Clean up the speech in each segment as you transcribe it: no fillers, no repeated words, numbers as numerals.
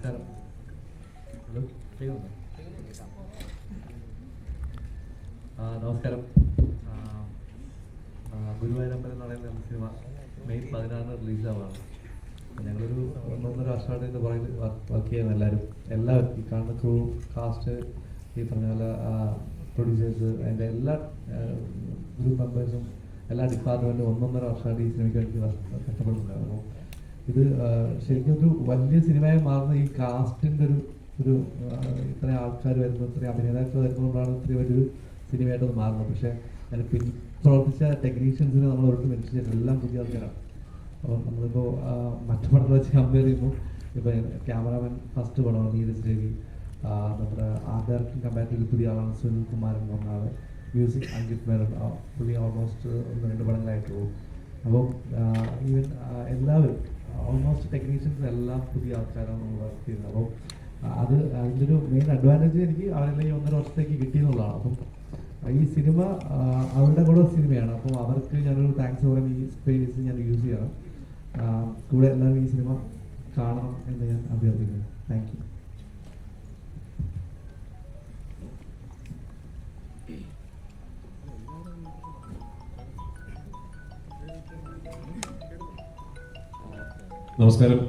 നമസ്കാരം. ഹലോ, കേൾക്കുന്നുണ്ടോ? നമസ്കാരം. ഗുരുവായൂരമ്പലം എന്ന് പറയുന്ന സിനിമ മെയ് 16 റിലീസാവാണ്. ഞങ്ങളൊരു 1.5 വർഷമായിട്ട് ഇത് പുറകിൽ വർക്ക് ചെയ്യുന്ന എല്ലാവരും ഈ കാണുന്ന ക്രൂ, കാസ്റ്റ്, ഈ പറഞ്ഞ പോലെ പ്രൊഡ്യൂസേഴ്സ്, അതിൻ്റെ എല്ലാ ഗ്രൂപ്പ് മെമ്പേഴ്സും എല്ലാ ഡിപ്പാർട്ട്മെൻറ്റും 1.5 വർഷമായിട്ട് ഈ സിനിമയ്ക്ക് വേണ്ടി കഷ്ടപ്പെടുന്നുണ്ടായിരുന്നു. ഇത് ശരിക്കും ഒരു വലിയ സിനിമയായി മാറുന്ന ഈ കാസ്റ്റിൻ്റെ ഒരു ഇത്രയും ആൾക്കാർ വരുന്നത്, ഇത്രയും അഭിനേതാക്കൾ വരുന്നതുകൊണ്ടാണ് ഇത്രയും വലിയൊരു സിനിമയായിട്ടത് മാറുന്നത്. പക്ഷേ അതിന് പ്രവർത്തിച്ച ടെക്നീഷ്യൻസിന് നമ്മൾ ഒട്ടും മെൻഷൻ എല്ലാം പുതിയ ആൾക്കാരാണ്. അപ്പം നമ്മളിപ്പോൾ മറ്റു പടങ്ങൾ വെച്ച് കമ്പയർ ചെയ്യുമ്പോൾ ഇപ്പോൾ ക്യാമറാമാൻ ഫസ്റ്റ് പടമാണ് നീരജ് രവി, നമ്മുടെ ആർട്ട് ഡയറക്ടർ കമ്പാരിറ്റീവ്ലി പുതിയ ആളാണ് സുനിൽ കുമാരൻ ഒന്നാമത്, മ്യൂസിക് അങ്കിത് മേനോൻ, പുള്ളി ഓൾമോസ്റ്റ് 1-2 പടങ്ങളായിട്ട് പോകും. അപ്പം ഈവൻ എല്ലാവരും ഓൾമോസ്റ്റ് ടെക്നീഷ്യൻസ് എല്ലാം പുതിയ ആൾക്കാരാണ് നമ്മൾ വർക്ക് ചെയ്യുന്നത്. അപ്പം അതിൻ്റെ ഒരു മെയിൻ അഡ്വാൻറ്റേജ് എനിക്ക് അവരെല്ലാം ഈ 1.5 വർഷത്തേക്ക് കിട്ടിയെന്നുള്ളതാണ്. അപ്പം ഈ സിനിമ അവരുടെ കൂടെ സിനിമയാണ്. അപ്പം അവർക്ക് ഞാനൊരു താങ്ക്സ് പറയാൻ ഈ സ്പേസ് ഞാൻ യൂസ് ചെയ്യണം. കൂടെ എല്ലാവരും ഈ സിനിമ കാണണം എന്ന് ഞാൻ അഭ്യർത്ഥിക്കുന്നു. Thank you. നമസ്കാരം.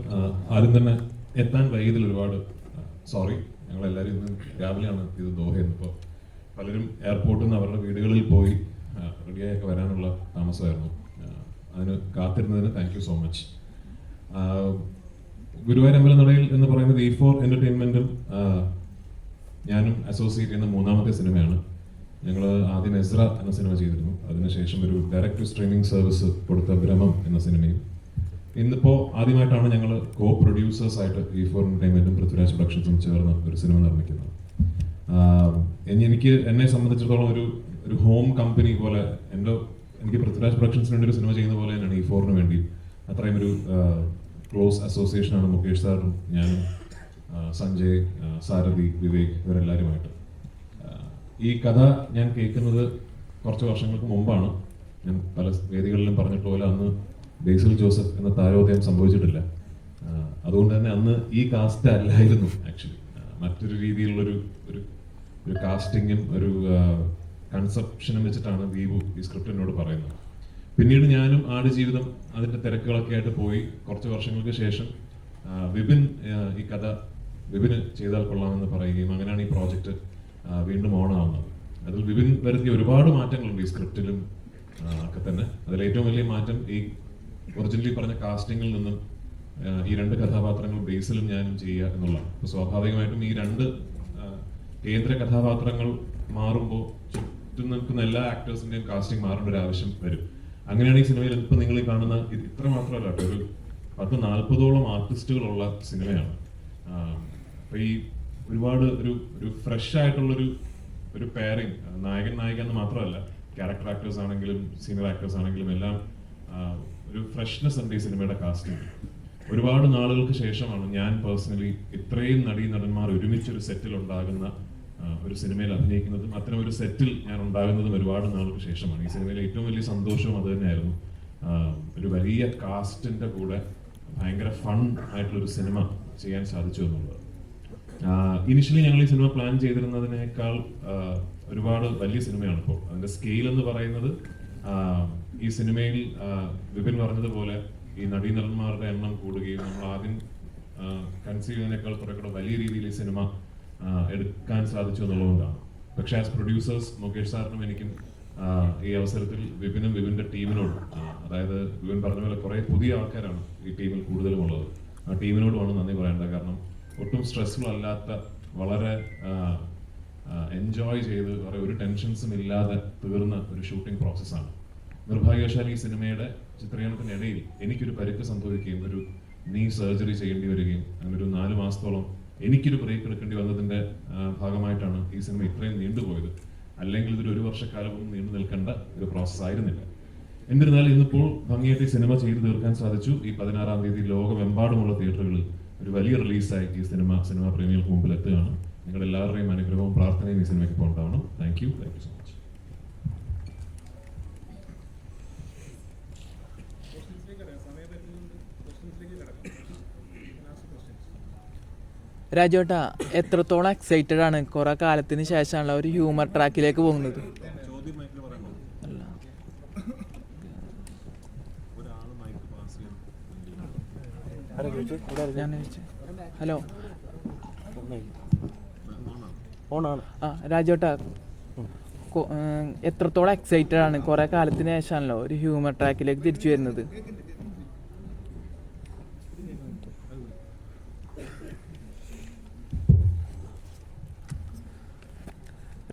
ആദ്യം തന്നെ എത്താൻ വൈകിയതിൽ ഒരുപാട് സോറി. ഞങ്ങളെല്ലാവരും ഇന്ന് രാവിലെയാണ് ഇത് ദോഹയിൽ നിന്ന്. ഇപ്പോൾ പലരും എയർപോർട്ടിൽ നിന്ന് അവരുടെ വീടുകളിൽ പോയി റെഡിയായൊക്കെ വരാനുള്ള താമസമായിരുന്നു. അതിന് കാത്തിരുന്നതിന് thank you so much. Guruvayur അമ്പലനടയിൽ എന്ന് പറയുന്നത് E4 എൻ്റർടൈൻമെൻറ്റും ഞാനും അസോസിയേറ്റ് ചെയ്യുന്ന 3ാമത്തെ സിനിമയാണ്. ഞങ്ങൾ ആദ്യം എസ്ര എന്ന സിനിമ ചെയ്തിരുന്നു. അതിനുശേഷം ഒരു ഡയറക്റ്റ് സ്ട്രീമിംഗ് സർവീസ് കൊടുത്ത ഭ്രമം എന്ന സിനിമയും. ഇന്നിപ്പോൾ ആദ്യമായിട്ടാണ് ഞങ്ങൾ കോ പ്രൊഡ്യൂസേഴ്സായിട്ട് E4 എൻ്റർടൈൻമെൻറ്റും പൃഥ്വിരാജ് പ്രൊഡക്ഷൻസും ചേർന്ന് ഒരു സിനിമ നിർമ്മിക്കുന്നത്. എന്നെ സംബന്ധിച്ചിടത്തോളം ഒരു ഹോം കമ്പനി പോലെ എനിക്ക് പൃഥ്വിരാജ് പ്രൊഡക്ഷൻസിന് വേണ്ടി ഒരു സിനിമ ചെയ്യുന്ന പോലെ തന്നെയാണ് E4 വേണ്ടി. അത്രയും ഒരു ക്ലോസ് അസോസിയേഷനാണ് മുകേഷ് സാറും ഞാനും, സഞ്ജയ്, സാരഥി, വിവേക്, ഇവരെല്ലാവരുമായിട്ട്. ഈ കഥ ഞാൻ കേൾക്കുന്നത് കുറച്ച് വർഷങ്ങൾക്ക് മുമ്പാണ്. ഞാൻ പല വേദികളിലും പറഞ്ഞിട്ടുപോലെ അന്ന് ബേസിൽ ജോസഫ് എന്ന താരോദയം സംഭവിച്ചിട്ടില്ല. അതുകൊണ്ട് തന്നെ അന്ന് ഈ കാസ്റ്റ് അല്ലായിരുന്നു. ആക്ച്വലി മറ്റൊരു രീതിയിലുള്ളൊരു കാസ്റ്റിങ്ങും ഒരു കൺസെപ്ഷനും വെച്ചിട്ടാണ് ദീപു ഈ സ്ക്രിപ്റ്റ് എന്നോട് പറയുന്നത്. പിന്നീട് ഞാനും ആടുജീവിതം അതിൻ്റെ തിരക്കുകളൊക്കെ ആയിട്ട് പോയി. കുറച്ച് വർഷങ്ങൾക്ക് ശേഷം ഈ കഥ വിപിന് ചെയ്താൽ കൊള്ളാമെന്ന് പറയുകയും അങ്ങനെയാണ് ഈ പ്രോജക്റ്റ് വീണ്ടും ഓണാവുന്നത്. അതിൽ വിപിൻ വരുത്തിയ ഒരുപാട് മാറ്റങ്ങളുണ്ട് ഈ സ്ക്രിപ്റ്റിലും ഒക്കെ തന്നെ. അതിൽ ഏറ്റവും വലിയ മാറ്റം ഈ ഒറിജിനലി പറഞ്ഞ കാസ്റ്റിങ്ങിൽ നിന്നും ഈ 2 കഥാപാത്രങ്ങൾ ബേസിലും ഞാനും ചെയ്യുക എന്നുള്ളതാണ്. അപ്പോൾ സ്വാഭാവികമായിട്ടും ഈ 2 കേന്ദ്ര കഥാപാത്രങ്ങൾ മാറുമ്പോൾ ചുറ്റും നിൽക്കുന്ന എല്ലാ ആക്ടേഴ്സിന്റെയും കാസ്റ്റിംഗ് മാറേണ്ട ഒരു ആവശ്യം വരും. അങ്ങനെയാണ് ഈ സിനിമയിൽ ഇപ്പം നിങ്ങൾ കാണുന്ന ഇത്ര മാത്രമല്ല കേട്ടോ, ഒരു 10-40ഓളം ആർട്ടിസ്റ്റുകളുള്ള സിനിമയാണ്. അപ്പോൾ ഈ ഒരുപാട് ഒരു ഫ്രഷ് ആയിട്ടുള്ളൊരു പെയറിങ്, നായകൻ നായിക എന്ന് മാത്രമല്ല, ക്യാരക്ടർ ആക്ടേഴ്സ് ആണെങ്കിലും സീനിയർ ആക്ടേഴ്സ് ആണെങ്കിലും എല്ലാം ഒരു ഫ്രഷ്നെസ് ഉണ്ട് ഈ സിനിമയുടെ കാസ്റ്റിംഗ്. ഒരുപാട് നാളുകൾക്ക് ശേഷമാണ് ഞാൻ പേഴ്സണലി ഇത്രയും നടന്മാർ ഒരുമിച്ചൊരു സെറ്റിൽ ഉണ്ടാകുന്ന ഒരു സിനിമയിൽ അഭിനയിക്കുന്നതും അത്തരം ഒരു സെറ്റിൽ ഞാൻ ഉണ്ടാകുന്നതും ഒരുപാട് നാളുകൾക്ക് ശേഷമാണ്. ഈ സിനിമയിലെ ഏറ്റവും വലിയ സന്തോഷവും അത് തന്നെയായിരുന്നു. ഒരു വലിയ കാസ്റ്റിന്റെ കൂടെ ഭയങ്കര ഫൺ ആയിട്ടുള്ളൊരു സിനിമ ചെയ്യാൻ സാധിച്ചു എന്നുള്ളത്. ഇനിഷ്യലി ഞങ്ങൾ ഈ സിനിമ പ്ലാൻ ചെയ്തിരുന്നതിനേക്കാൾ ഒരുപാട് വലിയ സിനിമയാണ് ഇപ്പോൾ. അതിന്റെ സ്കെയിൽ എന്ന് പറയുന്നത് ഈ സിനിമയിൽ വിപിൻ പറഞ്ഞതുപോലെ ഈ നടീനടന്മാരുടെ എണ്ണം കൂടുകയും നമ്മൾ ആദ്യം കൺസീവ് ചെയ്യുന്നതിനേക്കാൾ കുറെ കൂടെ വലിയ രീതിയിൽ ഈ സിനിമ എടുക്കാൻ സാധിച്ചു എന്നുള്ളതുകൊണ്ടാണ്. പക്ഷേ ആസ് പ്രൊഡ്യൂസേഴ്സ് മുകേഷ് സാറിനും എനിക്കും ഈ അവസരത്തിൽ വിപിന്റെ ടീമിനോട്, അതായത് വിപിൻ പറഞ്ഞ പോലെ കുറെ പുതിയ ആൾക്കാരാണ് ഈ ടീമിൽ കൂടുതലും ഉള്ളത്, ആ ടീമിനോടുമാണ് നന്ദി പറയേണ്ടത്. കാരണം ഒട്ടും സ്ട്രെസ്ഫുൾ അല്ലാത്ത, വളരെ എൻജോയ് ചെയ്ത് ഒരു ടെൻഷൻസും ഇല്ലാതെ തീർന്ന ഒരു ഷൂട്ടിംഗ് പ്രോസസ്സാണ്. നിർഭാഗ്യവശാൽ ഈ സിനിമയുടെ ചിത്രീകരണത്തിനിടയിൽ എനിക്കൊരു പരിക്ക് സംഭവിക്കുകയും ഒരു നീ സർജറി ചെയ്യേണ്ടി വരികയും അങ്ങനെ ഒരു 4 മാസത്തോളം എനിക്കൊരു ബ്രേക്ക് എടുക്കേണ്ടി വന്നതിന്റെ ഭാഗമായിട്ടാണ് ഈ സിനിമ ഇത്രയും നീണ്ടുപോയത്. അല്ലെങ്കിൽ ഇതൊരു 1 വർഷക്കാലമൊന്നും നീണ്ടു നിൽക്കേണ്ട ഒരു പ്രോസസ് ആയിരുന്നില്ല. എന്നിരുന്നാലും ഇന്നിപ്പോൾ ഭംഗിയായിട്ട് ഈ സിനിമ ചെയ്തു തീർക്കാൻ സാധിച്ചു. ഈ 16-ാം തീയതി ലോകമെമ്പാടുമുള്ള തിയേറ്ററുകളിൽ ഒരു വലിയ റിലീസായി ഈ സിനിമാ പ്രേമികൾക്ക് മുമ്പിൽ എത്തുകയാണ്. നിങ്ങളുടെ എല്ലാവരുടെയും അനുഗ്രഹവും പ്രാർത്ഥനയും ഈ സിനിമയ്ക്ക് ഉണ്ടാവണം. Thank you so much. രാജുവേട്ടാ, എത്രത്തോളം എക്സൈറ്റഡ് ആണ്? കുറെ കാലത്തിന് ശേഷമാണല്ലോ ഒരു ഹ്യൂമർ ട്രാക്കിലേക്ക് പോകുന്നത്. അല്ല, ഞാൻ ഹലോ രാജുവേട്ടാ, എത്രത്തോളം എക്സൈറ്റഡ് ആണ്? കുറെ കാലത്തിന് ശേഷമാണല്ലോ ഒരു ഹ്യൂമർ ട്രാക്കിലേക്ക് തിരിച്ചു വരുന്നത്.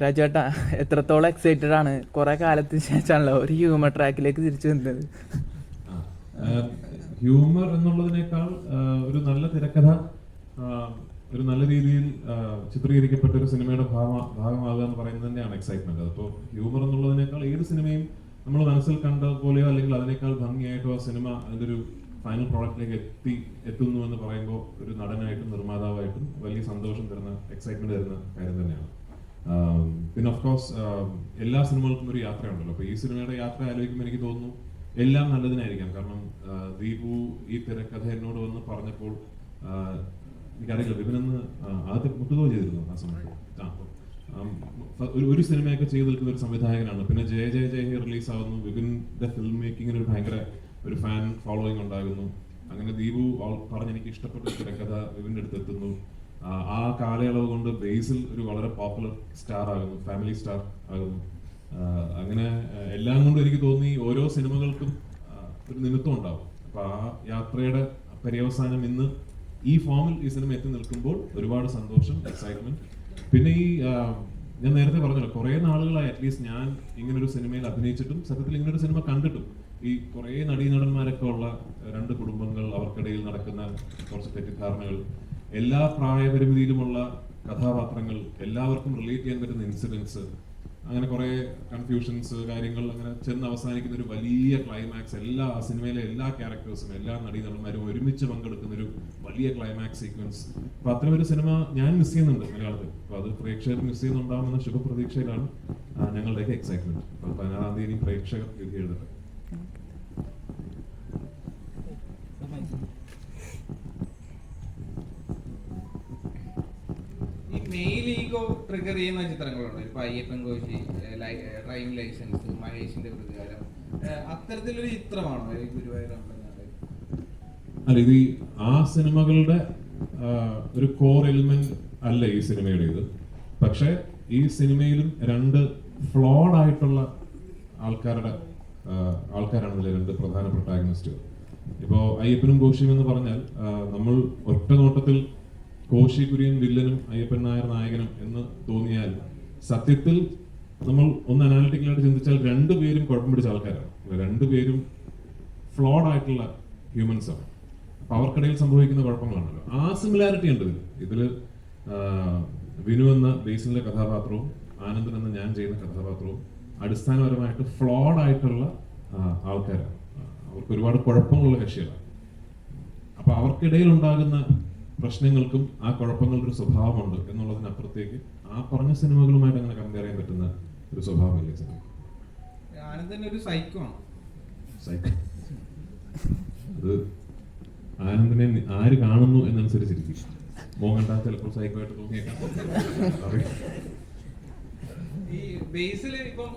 രാജേട്ടാ, എത്രത്തോളം എക്സൈറ്റഡ് ആണ്? കുറെ കാലത്തിന് ശേഷമാണല്ലോ ഒരു ഹ്യൂമർ ട്രാക്കിലേക്ക് തിരിച്ചു വരുന്നത്. ഹ്യൂമർ എന്നുള്ളതിനേക്കാൾ ഒരു നല്ല തിരക്കഥ, ഒരു നല്ല രീതിയിൽ ചിത്രീകരിക്കപ്പെട്ട ഒരു സിനിമയുടെ ഭാഗമാകുക എന്ന് പറയുന്നത് തന്നെയാണ് എക്സൈറ്റ്മെന്റ്. അതിപ്പോൾ ഹ്യൂമർ എന്നുള്ളതിനേക്കാൾ ഏത് സിനിമയും നമ്മൾ മനസ്സിൽ കണ്ട പോലെയോ അല്ലെങ്കിൽ അതിനേക്കാൾ ഭംഗിയായിട്ടോ ആ സിനിമ അതിൻ്റെ ഒരു ഫൈനൽ പ്രോഡക്റ്റിലേക്ക് എത്തുന്നു എന്ന് പറയുമ്പോൾ ഒരു നടനായിട്ടും നിർമ്മാതാവായിട്ടും വലിയ സന്തോഷം തരുന്ന, എക്സൈറ്റ്മെന്റ് തരുന്ന കാര്യം തന്നെയാണ്. പിന്നെ ഓഫ് കോഴ്സ് എല്ലാ സിനിമകൾക്കും ഒരു യാത്രയുണ്ടല്ലോ. അപ്പോൾ ഈ സിനിമയുടെ യാത്ര ആലോചിക്കുമ്പോൾ എനിക്ക് തോന്നുന്നു എല്ലാം നല്ലതിനായിരിക്കാം. കാരണം ദീപു ഈ തിരക്കഥ എന്നോട് വന്ന് പറഞ്ഞപ്പോൾ എനിക്കറിയില്ല, വിപിനെന്ന് ആദ്യത്തെ മുട്ടുകോ ചെയ്തിരുന്നു ആ സമയത്ത്. ഒരു സിനിമയൊക്കെ ചെയ്ത് നിൽക്കുന്ന ഒരു സംവിധായകനാണ്. പിന്നെ ജയ ജയ ജയ ഹേ റിലീസ് ആവുന്നു. വിപിന്റെ ഫിലിം മേക്കിങ്ങിന് ഒരു ഭയങ്കര ഒരു ഫാൻ ഫോളോയിങ് ഉണ്ടാകുന്നു. അങ്ങനെ ദീപു പറഞ്ഞ് എനിക്ക് ഇഷ്ടപ്പെട്ട ഒരു തിരക്കഥ വിപിന്റെ അടുത്ത് എത്തുന്നു. ആ കാലയളവ് കൊണ്ട് ബേസിൽ ഒരു വളരെ പോപ്പുലർ സ്റ്റാർ ആകുന്നു, ഫാമിലി സ്റ്റാർ ആകുന്നു. അങ്ങനെ എല്ലാം കൊണ്ടും എനിക്ക് തോന്നി ഓരോ സിനിമകൾക്കും ഒരു നിമിത്തം ഉണ്ടാവും. അപ്പൊ ആ യാത്രയുടെ പര്യവസാനം ഇന്ന് ഈ ഫോമിൽ ഈ സിനിമ എത്തി നിൽക്കുമ്പോൾ ഒരുപാട് സന്തോഷം, എക്സൈറ്റ്മെന്റ്. പിന്നെ ഈ ഞാൻ നേരത്തെ പറഞ്ഞല്ലോ, കുറെ നാളുകളായി അറ്റ്ലീസ്റ്റ് ഞാൻ ഇങ്ങനൊരു സിനിമയിൽ അഭിനയിച്ചിട്ടും സത്യത്തിൽ ഇങ്ങനൊരു സിനിമ കണ്ടിട്ടും ഈ കുറെ നടീനടന്മാരൊക്കെ ഉള്ള രണ്ട് കുടുംബങ്ങൾ, അവർക്കിടയിൽ നടക്കുന്ന കുറച്ച് തെറ്റിദ്ധാരണകൾ, എല്ലാ പ്രായപരിമിതിയിലുമുള്ള കഥാപാത്രങ്ങൾ, എല്ലാവർക്കും റിലേറ്റ് ചെയ്യാൻ പറ്റുന്ന ഇൻസിഡൻസ്, അങ്ങനെ കുറെ കൺഫ്യൂഷൻസ്, കാര്യങ്ങൾ അങ്ങനെ ചെന്ന് അവസാനിക്കുന്ന ഒരു വലിയ ക്ലൈമാക്സ്, എല്ലാ സിനിമയിലെ എല്ലാ ക്യാരക്ടേഴ്സും എല്ലാ നടീനടന്മാരും ഒരുമിച്ച് പങ്കെടുക്കുന്ന ഒരു വലിയ ക്ലൈമാക്സ് സീക്വൻസ്. അപ്പൊ അത്തരം ഒരു സിനിമ ഞാൻ മിസ് ചെയ്യുന്നുണ്ട് മലയാളത്തിൽ. അപ്പൊ അത് പ്രേക്ഷകർ മിസ് ചെയ്യുന്നുണ്ടാവുമെന്ന ശുഭപ്രതീക്ഷയിലാണ് ഞങ്ങളുടെയൊക്കെ എക്സൈറ്റ്മെന്റ്. അപ്പൊ 16-ാം തീയതി പ്രേക്ഷകർ വിധി എഴുതട്ടെ. മെയിൽ ഈഗോ ട്രിഗർ ചെയ്യുന്ന ചിത്രങ്ങളുണ്ട്. ഇപ്പൊ അയ്യപ്പൻ കോശി, ഡ്രൈവിംഗ് ലൈസൻസ്, മഹേഷിന്റെ പ്രതികാരം, അത്തരത്തിലൊരു ചിത്രമാണോ ഗുരുവായൂർ അമ്പലനാട്? അല്ല, ഇത് ആ സിനിമകളുടെ ഒരു കോർ എലിമെന്റ് അല്ല ഈ സിനിമയുടെ ഇത്. പക്ഷെ ഈ സിനിമയിലും രണ്ട് ഫ്ലോഡ് ആയിട്ടുള്ള ആൾക്കാരാണ് ഇതിലെ രണ്ട് പ്രധാന പ്രൊട്ടാഗണിസ്റ്റുകൾ. ഇപ്പോ അയ്യപ്പനും കോശിയും എന്ന് പറഞ്ഞാൽ നമ്മൾ ഒറ്റ നോട്ടത്തിൽ കോശി കുര്യൻ വില്ലനും അയ്യപ്പൻ നായർ നായകനും എന്ന് തോന്നിയാൽ സത്യത്തിൽ നമ്മൾ ഒന്ന് അനാലിറ്റിക്കലായിട്ട് ചിന്തിച്ചാൽ രണ്ടുപേരും കുഴപ്പം പിടിച്ച ആൾക്കാരാണ്. രണ്ടുപേരും ഫ്ലോഡ് ആയിട്ടുള്ള ഹ്യൂമൻസ് ആണ്. അപ്പൊ അവർക്കിടയിൽ സംഭവിക്കുന്ന കുഴപ്പങ്ങളാണല്ലോ. ആ സിമിലാരിറ്റി ഉണ്ട് ഇതില്. വിനു എന്ന ബേസിലെ കഥാപാത്രവും ആനന്ദൻ എന്ന ഞാൻ ചെയ്യുന്ന കഥാപാത്രവും അടിസ്ഥാനപരമായിട്ട് ഫ്ലോഡ് ആയിട്ടുള്ള ആൾക്കാരാണ്. അവർക്ക് ഒരുപാട് കുഴപ്പങ്ങളുള്ള കക്ഷികളാണ്. അപ്പൊ അവർക്കിടയിൽ ഉണ്ടാകുന്ന പ്രശ്നങ്ങൾക്കും ആ കുഴപ്പങ്ങളുടെ ഒരു സ്വഭാവമുണ്ട് എന്നുള്ളതിനപ്പുറത്തേക്ക് ആ പറഞ്ഞ സിനിമകളുമായിട്ട് അങ്ങനെ കമ്പയർ ചെയ്യാൻ പറ്റുന്ന ഒരു സ്വഭാവമല്ലേ സിനിമ. ആനന്ദൻ ഒരു സൈക്കോ ആണ്. അത് ആനന്ദിനെ ആര് കാണുന്നു എന്നനുസരിച്ചിരിക്കും. മോഹൻലാൽ ചിലപ്പോൾ സൈക്കോ ആയിട്ട് തോന്നിയേക്കാം. ഈ ബേസിൽ ഇപ്പം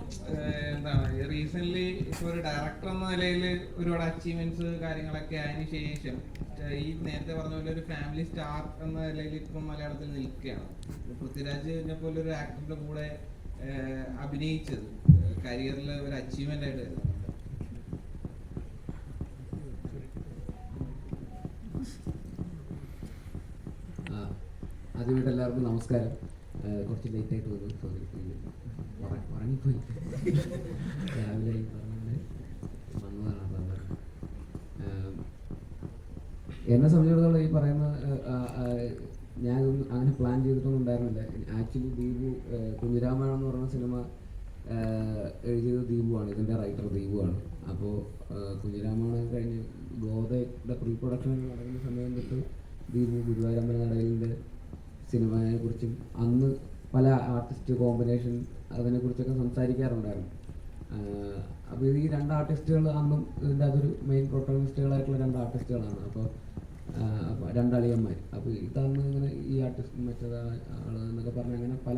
എന്താണ് റീസെന്റ് ഇപ്പൊ ഒരു ഡയറക്ടർ എന്ന നിലയിൽ ഒരുപാട് അച്ചീവ്മെന്റ്സ് കാര്യങ്ങളൊക്കെ ആയതിനു ശേഷം ഈ നേരത്തെ പറഞ്ഞ പോലെ ഒരു ഫാമിലി സ്റ്റാർ എന്ന നിലയിൽ ഇപ്പം മലയാളത്തിൽ നിൽക്കുകയാണ്. പൃഥ്വിരാജിനെ പോലെ ഒരു ആക്ടറിന്റെ കൂടെ അഭിനയിച്ചത് കരിയറിൽ ഒരു അച്ചീവ്മെന്റ് ആയിട്ട് വരുന്നുണ്ട്. ആദ്യമായിട്ട് എല്ലാവർക്കും നമസ്കാരം. കുറച്ച് ലേറ്റ് ആയിട്ട് വന്നു, സോറി, ഉറങ്ങിപ്പോയി. രാവിലെ വന്നതാണ്. അപ്പം എന്നെ സംബന്ധിച്ചിടത്തോളം ഈ പറയുന്ന ഞാൻ അങ്ങനെ പ്ലാൻ ചെയ്തിട്ടൊന്നും ഉണ്ടായിരുന്നില്ല. ആക്ച്വലി ദീപു കുഞ്ഞിരാമായണം എന്ന് പറയുന്ന സിനിമ എഴുതിയത് ദീപുവാണ്, ഇതിൻ്റെ റൈറ്റർ ദീപുവാണ്. അപ്പോൾ കുഞ്ഞിരാമായണം കഴിഞ്ഞ് ഗോതയുടെ പ്രീ പ്രൊഡക്ഷൻ നടക്കുന്ന സമയം തൊട്ട് ദീപു ഗുരുവായൂരമ്പല നടയിലിൻ്റെ സിനിമയെക്കുറിച്ചും അന്ന് പല ആർട്ടിസ്റ്റ് കോമ്പിനേഷൻ അതിനെക്കുറിച്ചൊക്കെ സംസാരിക്കാറുണ്ടായിരുന്നു. അപ്പോൾ ഈ രണ്ട് ആർട്ടിസ്റ്റുകൾ അന്നും ഇതിൻ്റെ അതൊരു മെയിൻ പ്രൊട്ടഗണിസ്റ്റുകളായിട്ടുള്ള രണ്ട് ആർട്ടിസ്റ്റുകളാണ്. അപ്പോൾ രണ്ടളിയന്മാർ. അപ്പോൾ ഇതാണ് ഇങ്ങനെ ഈ ആർട്ടിസ്റ്റ് മറ്റേത് ആള് എന്നൊക്കെ പറഞ്ഞ് അങ്ങനെ പല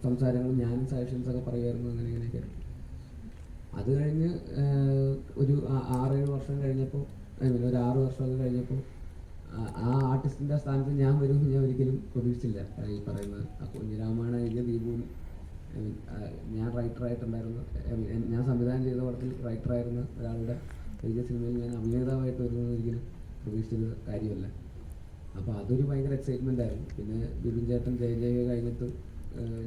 സംസാരങ്ങളും ഞാനും സജഷൻസൊക്കെ പറയുമായിരുന്നു. അങ്ങനെ ഇങ്ങനെയൊക്കെ. അത് കഴിഞ്ഞ് ഒരു 6-7 വർഷം കഴിഞ്ഞപ്പോൾ, ഒരു 6 വർഷമൊക്കെ കഴിഞ്ഞപ്പോൾ ആ ആർട്ടിസ്റ്റിൻ്റെ സ്ഥാനത്ത് ഞാൻ വരുമെന്ന് ഞാൻ ഒരിക്കലും പ്രതീക്ഷിച്ചില്ല. ഈ പറയുന്ന കുഞ്ഞിരാമായണം എഴുതിയ ദീപുവിന് ഞാൻ റൈറ്ററായിട്ടുണ്ടായിരുന്നു, ഞാൻ സംവിധാനം ചെയ്ത പടത്തിൽ റൈറ്ററായിരുന്ന ഒരാളുടെ എഴുതിയ സിനിമയിൽ ഞാൻ അഭിനേതാവായിട്ട് വരുന്നത് ഒരിക്കലും പ്രതീക്ഷിച്ചൊരു കാര്യമല്ല. അപ്പോൾ അതൊരു ഭയങ്കര എക്സൈറ്റ്മെൻ്റ് ആയിരുന്നു. പിന്നെ ബിബിൻ ചേട്ടൻ ജയ കഴിഞ്ഞിട്ട്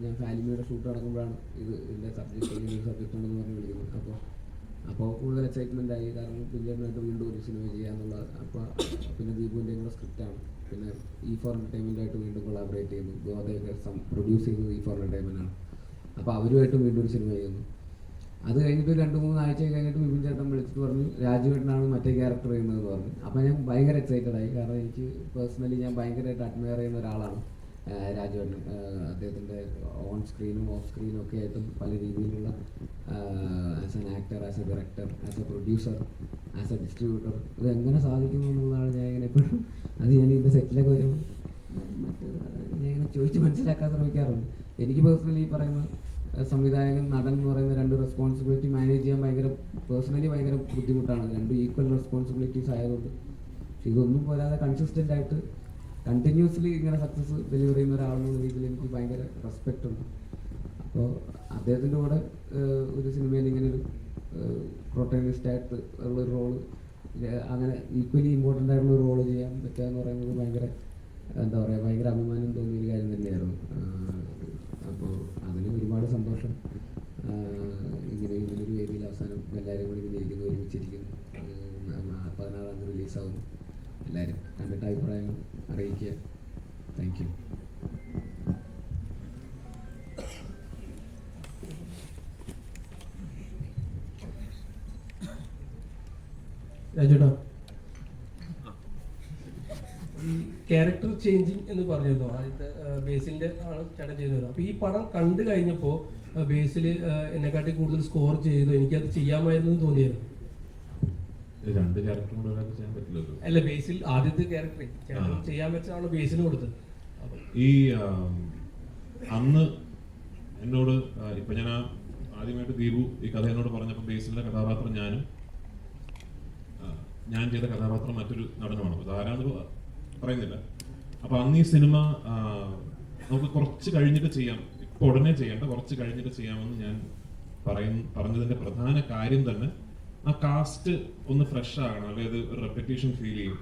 ഞാൻ ഫാലിമിയുടെ ഷൂട്ട് നടക്കുമ്പോഴാണ് ഇതിൻ്റെ സബ്ജക്റ്റ് ഉണ്ടെന്ന് പറഞ്ഞ് വിളിക്കുന്നത്. അപ്പോൾ കൂടുതൽ എക്സൈറ്റ്മെൻ്റ് ആയി. കാരണം ബില്ലിയനായിട്ട് വീണ്ടും ഒരു സിനിമ ചെയ്യാന്നുള്ളത്. അപ്പോൾ പിന്നെ ദീപുവിൻ്റെ കൂടെ സ്ക്രിപ്റ്റാണ്. പിന്നെ E4 എൻ്റർടൈൻമെൻറ്റായിട്ട് വീണ്ടും കൊളാബറേറ്റ് ചെയ്യുന്നു. ഗോതയൊക്കെ പ്രൊഡ്യൂസ് ചെയ്തത് E4 എൻ്റർടൈൻമെൻറ്റാണ്. അപ്പോൾ അവരുമായിട്ട് വീണ്ടും ഒരു സിനിമ ചെയ്യുന്നു. അത് കഴിഞ്ഞിട്ട് 2-3 ആഴ്ച കഴിഞ്ഞിട്ട് ബിബിൻ ചേട്ടൻ വിളിച്ചിട്ട് പറഞ്ഞു രാജുവേട്ടനാണ് മറ്റേ ക്യാരക്ടർ ചെയ്യുന്നതെന്ന് പറഞ്ഞു. അപ്പോൾ ഞാൻ ഭയങ്കര എക്സൈറ്റഡ് ആയി. കാരണം എനിക്ക് പേഴ്സണലി ഞാൻ ഭയങ്കരമായിട്ട് അഡ്മയർ ചെയ്യുന്ന ഒരാളാണ് രാജുവേട്ടൻ. അദ്ദേഹത്തിൻ്റെ ഓൺ സ്ക്രീനും ഓഫ് സ്ക്രീനും ഒക്കെ ആയിട്ടും പല രീതിയിലുള്ള as an actor, as A director, as A producer, as A distributor ഇത് എങ്ങനെ സാധിക്കുന്നു എന്നുള്ളതാണ് ഞാൻ ഇങ്ങനെ എപ്പോഴും അത് ഞാൻ ഇതിൻ്റെ സെറ്റിലൊക്കെ വരുമ്പോൾ ഞാൻ ഇങ്ങനെ ചോദിച്ച് മനസ്സിലാക്കാൻ ശ്രമിക്കാറുണ്ട്. എനിക്ക് പേഴ്സണലി ഈ പറയുന്ന സംവിധായകൻ, നടൻ എന്ന് പറയുന്ന 2 റെസ്പോൺസിബിലിറ്റി മാനേജ് ചെയ്യാൻ പേഴ്സണലി ഭയങ്കര ബുദ്ധിമുട്ടാണ്. 2 ഈക്വൽ റെസ്പോൺസിബിലിറ്റീസ് ആയതുകൊണ്ട്. പക്ഷെ ഇതൊന്നും പോരാതെ കൺസിസ്റ്റൻ്റ് ആയിട്ട് കണ്ടിന്യൂസ്ലി ഇങ്ങനെ സക്സസ് ഡെലിവർ ചെയ്യുന്ന ഒരാളെന്നുള്ള രീതിയിൽ എനിക്ക് ഭയങ്കര റെസ്പെക്റ്റ് ഉണ്ട്. അപ്പോൾ അദ്ദേഹത്തിൻ്റെ കൂടെ ഒരു സിനിമയിൽ ഇങ്ങനെ ഒരു പ്രൊട്ടഗണിസ്റ്റായിട്ട് ഉള്ളൊരു റോള്, അങ്ങനെ ഈക്വലി ഇമ്പോർട്ടൻ്റ് ആയിട്ടുള്ള ഒരു റോള് ചെയ്യാൻ പറ്റുക എന്ന് പറയുന്നത് ഭയങ്കര എന്താ പറയുക, ഭയങ്കര അഭിമാനം തോന്നിയൊരു കാര്യം തന്നെയായിരുന്നു. അപ്പോൾ അതിന് ഒരുപാട് സന്തോഷം. ഇങ്ങനൊരു വേദിയിൽ അവസാനം എല്ലാവരും കൂടി ഇങ്ങനെ ഇരിക്കുന്നു, ഒരുമിച്ചിരിക്കുന്നു. 16-ാം തീയതി റിലീസാവുന്നു. എല്ലാവരും കണ്ടിട്ട് അഭിപ്രായങ്ങൾ അറിയിക്കുക. Thank you. രാജേട്ടാ, ഈ ക്യാരക്ടർ ചേഞ്ചിങ് എന്ന് പറഞ്ഞിരുന്നു. ആദ്യത്തെ ബേസിലിന്റെ ആണ് ചേട്ടൻ ചെയ്തത്. അപ്പോൾ ഈ പടം കണ്ടു കഴിഞ്ഞപ്പോൾ ബേസിൽ എന്നെക്കാട്ടി കൂടുതൽ സ്കോർ ചെയ്തു, എനിക്കത് ചെയ്യാമായിരുന്നു എന്ന് തോന്നിയായിരുന്നു. 2 ക്യാരക്ടറും കൂടെ ഒരാൾക്ക് ചെയ്യാൻ പറ്റില്ലല്ലോ. അല്ല, ബേസിൽ ആദ്യത്തെ ക്യാരക്ടർ ചേട്ടൻ ചെയ്യാൻ വെച്ചാണ് ബേസിന് കൊടുത്തത്. ഈ അന്ന് എന്നോട് ഇപ്പൊ ഞാൻ ആദ്യമായിട്ട് ദീപു ഈ കഥ എന്നോട് പറഞ്ഞപ്പോൾ ബേസിലെ കഥാപാത്രം ഞാൻ ചെയ്ത കഥാപാത്രം മറ്റൊരു നടനുമാണ്. അത് ആരാന്ന് പറയുന്നില്ല. അപ്പൊ അന്ന് ഈ സിനിമ നമുക്ക് കുറച്ച് കഴിഞ്ഞിട്ട് ചെയ്യാം, ഇപ്പൊ ഉടനെ ചെയ്യേണ്ട, കുറച്ച് കഴിഞ്ഞിട്ട് ചെയ്യാമെന്ന് ഞാൻ പറഞ്ഞതിന്റെ പ്രധാന കാര്യം തന്നെ ആ കാസ്റ്റ് ഒന്ന് ഫ്രഷ് ആകണം, അതായത് ഒരു റെപ്പറ്റീഷൻ ഫീൽ ചെയ്യും,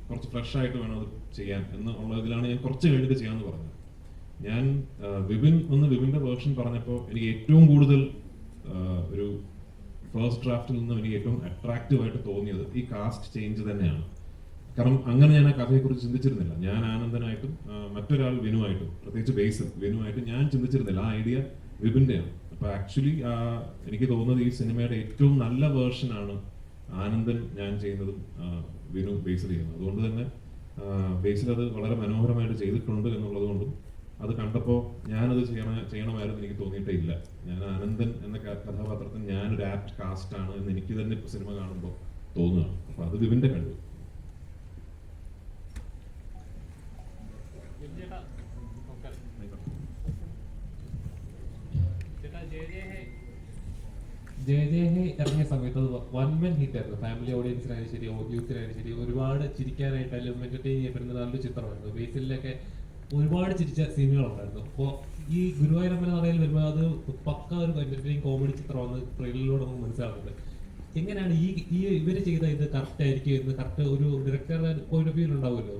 കുറച്ച് ഫ്രഷ് ആയിട്ട് വേണം അത് ചെയ്യാൻ എന്നുള്ള ഇതിലാണ് ഞാൻ കുറച്ച് കഴിഞ്ഞിട്ട് ചെയ്യാമെന്ന് പറഞ്ഞത്. ഞാൻ വിപിന്റെ വേർഷൻ പറഞ്ഞപ്പോൾ എനിക്ക് ഏറ്റവും കൂടുതൽ ഒരു ഫസ്റ്റ് ഡ്രാഫ്റ്റിൽ നിന്നും എനിക്ക് ഏറ്റവും അട്രാക്റ്റീവ് ആയിട്ട് തോന്നിയത് ഈ കാസ്റ്റ് ചേഞ്ച് തന്നെയാണ്. കാരണം അങ്ങനെ ഞാൻ ആ കഥയെക്കുറിച്ച് ചിന്തിച്ചിരുന്നില്ല. ഞാൻ ആനന്ദനായിട്ടും മറ്റൊരാൾ വിനുവായിട്ടും, പ്രത്യേകിച്ച് ബേസിൽ വിനുവായിട്ടും ഞാൻ ചിന്തിച്ചിരുന്നില്ല. ആ ഐഡിയ വിപിന്റെയാണ്. അപ്പൊ ആക്ച്വലി എനിക്ക് തോന്നുന്നത് ഈ സിനിമയുടെ ഏറ്റവും നല്ല വേർഷനാണ് ആനന്ദൻ ഞാൻ ചെയ്യുന്നതും വിനു ബേസിൽ ചെയ്യുന്നത്. അതുകൊണ്ട് തന്നെ ബേസിൽ അത് വളരെ മനോഹരമായിട്ട് ചെയ്തിട്ടുണ്ട് എന്നുള്ളത് കൊണ്ടും അത് കണ്ടപ്പോൾ ഞാനത് ചെയ്യണമായിരുന്നു എനിക്ക് തോന്നിയിട്ടേ ഇല്ല. ഞാൻ ആനന്ദൻ എന്ന കഥാപാത്രത്തിന് ഞാനൊരു ആപ്റ്റ് കാസ്റ്റ് ആണ് എന്ന് എനിക്ക് തന്നെ ഇപ്പൊ സിനിമ കാണുമ്പോൾ തോന്നുകയാണ്. അപ്പൊ അത് വിപിന്റെ കഴിവ്. ജയ ജയ ഹേ ഇറങ്ങിയ സമയത്ത് അത് 1 man ഹിറ്റ് ആയിരുന്നു. ഫാമിലി ഓഡിയൻസിനായാലും ശരി, യൂത്തിനായാലും ശരി, ഒരുപാട് ചിരിക്കാനായിട്ടായാലും എന്റർടൈൻ ചെയ്യപ്പെടുന്ന നല്ലൊരു ചിത്രമായിരുന്നു. ബേസിലൊക്കെ ഒരുപാട് ചിരിച്ച സീനുകളുണ്ടായിരുന്നു. അപ്പോൾ ഈ ഗുരുവായൂരമ്പല നടയിൽ വരുമ്പോൾ അത് പക്ക ഒരു എന്റർടൈനിങ് കോമഡി ചിത്രമാണ് ട്രെയിലറിലൂടെ നമുക്ക് മനസ്സിലാവുന്നത്. എങ്ങനെയാണ് ഈ ഇവര് ചെയ്ത ഇത് കറക്റ്റ് ആയിരിക്കും എന്ന് കറക്റ്റ് ഒരു ഡയറക്ടറുടെ പോയിന്റ് ഓഫ് വ്യൂ ഉണ്ടാവുമല്ലോ?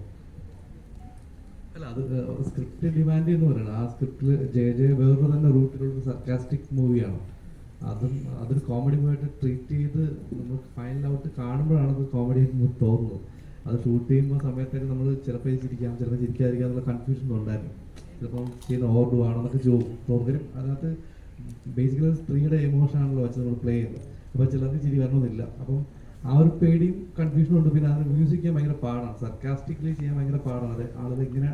അല്ല, അത് സ്ക്രിപ്റ്റ് ഡിമാൻഡ് എന്ന് പറയുന്നത് ആ സ്ക്രിപ്റ്റിൽ ജയ വേറൊരു തന്നെ റൂട്ടിലുള്ള സർക്കാസ്റ്റിക് മൂവിയാണ്. അതൊരു കോമഡി മൂവിയായിട്ട് ട്രീറ്റ് ചെയ്ത് നമുക്ക് ഫൈനൽ ഔട്ട് കാണുമ്പോഴാണ് അത് കോമഡി ആയിട്ട് നമുക്ക് തോന്നുന്നത്. അത് ഷൂട്ട് ചെയ്യുമ്പോൾ സമയത്തൊക്കെ നമ്മൾ ചിലപ്പോൾ ചിരിക്കാം, ചിലപ്പോൾ ചിരിക്കാതിരിക്കാം എന്നുള്ള കൺഫ്യൂഷൻ ഉണ്ടായിരുന്നു. ചിലപ്പോൾ ചെയ്യുന്ന ഓർഡു ആണെന്നൊക്കെ തോന്നും. അതിനകത്ത് ബേസിക്കലി സ്ത്രീയുടെ എമോഷനാണല്ലോ വെച്ച് നമ്മൾ പ്ലേ ചെയ്യുന്നത്. അപ്പോൾ ചിലർക്ക് ചിരി വരണമെന്നില്ല. അപ്പം ആ ഒരു പേടിയും കൺഫ്യൂഷനും ഉണ്ട്. പിന്നെ അത് മ്യൂസിക് ചെയ്യാൻ ഭയങ്കര പാടാണ്, സർക്കാസ്റ്റിക്കലി ചെയ്യാൻ ഭയങ്കര പാടാണ്. അത് ആളുകൾ എങ്ങനെ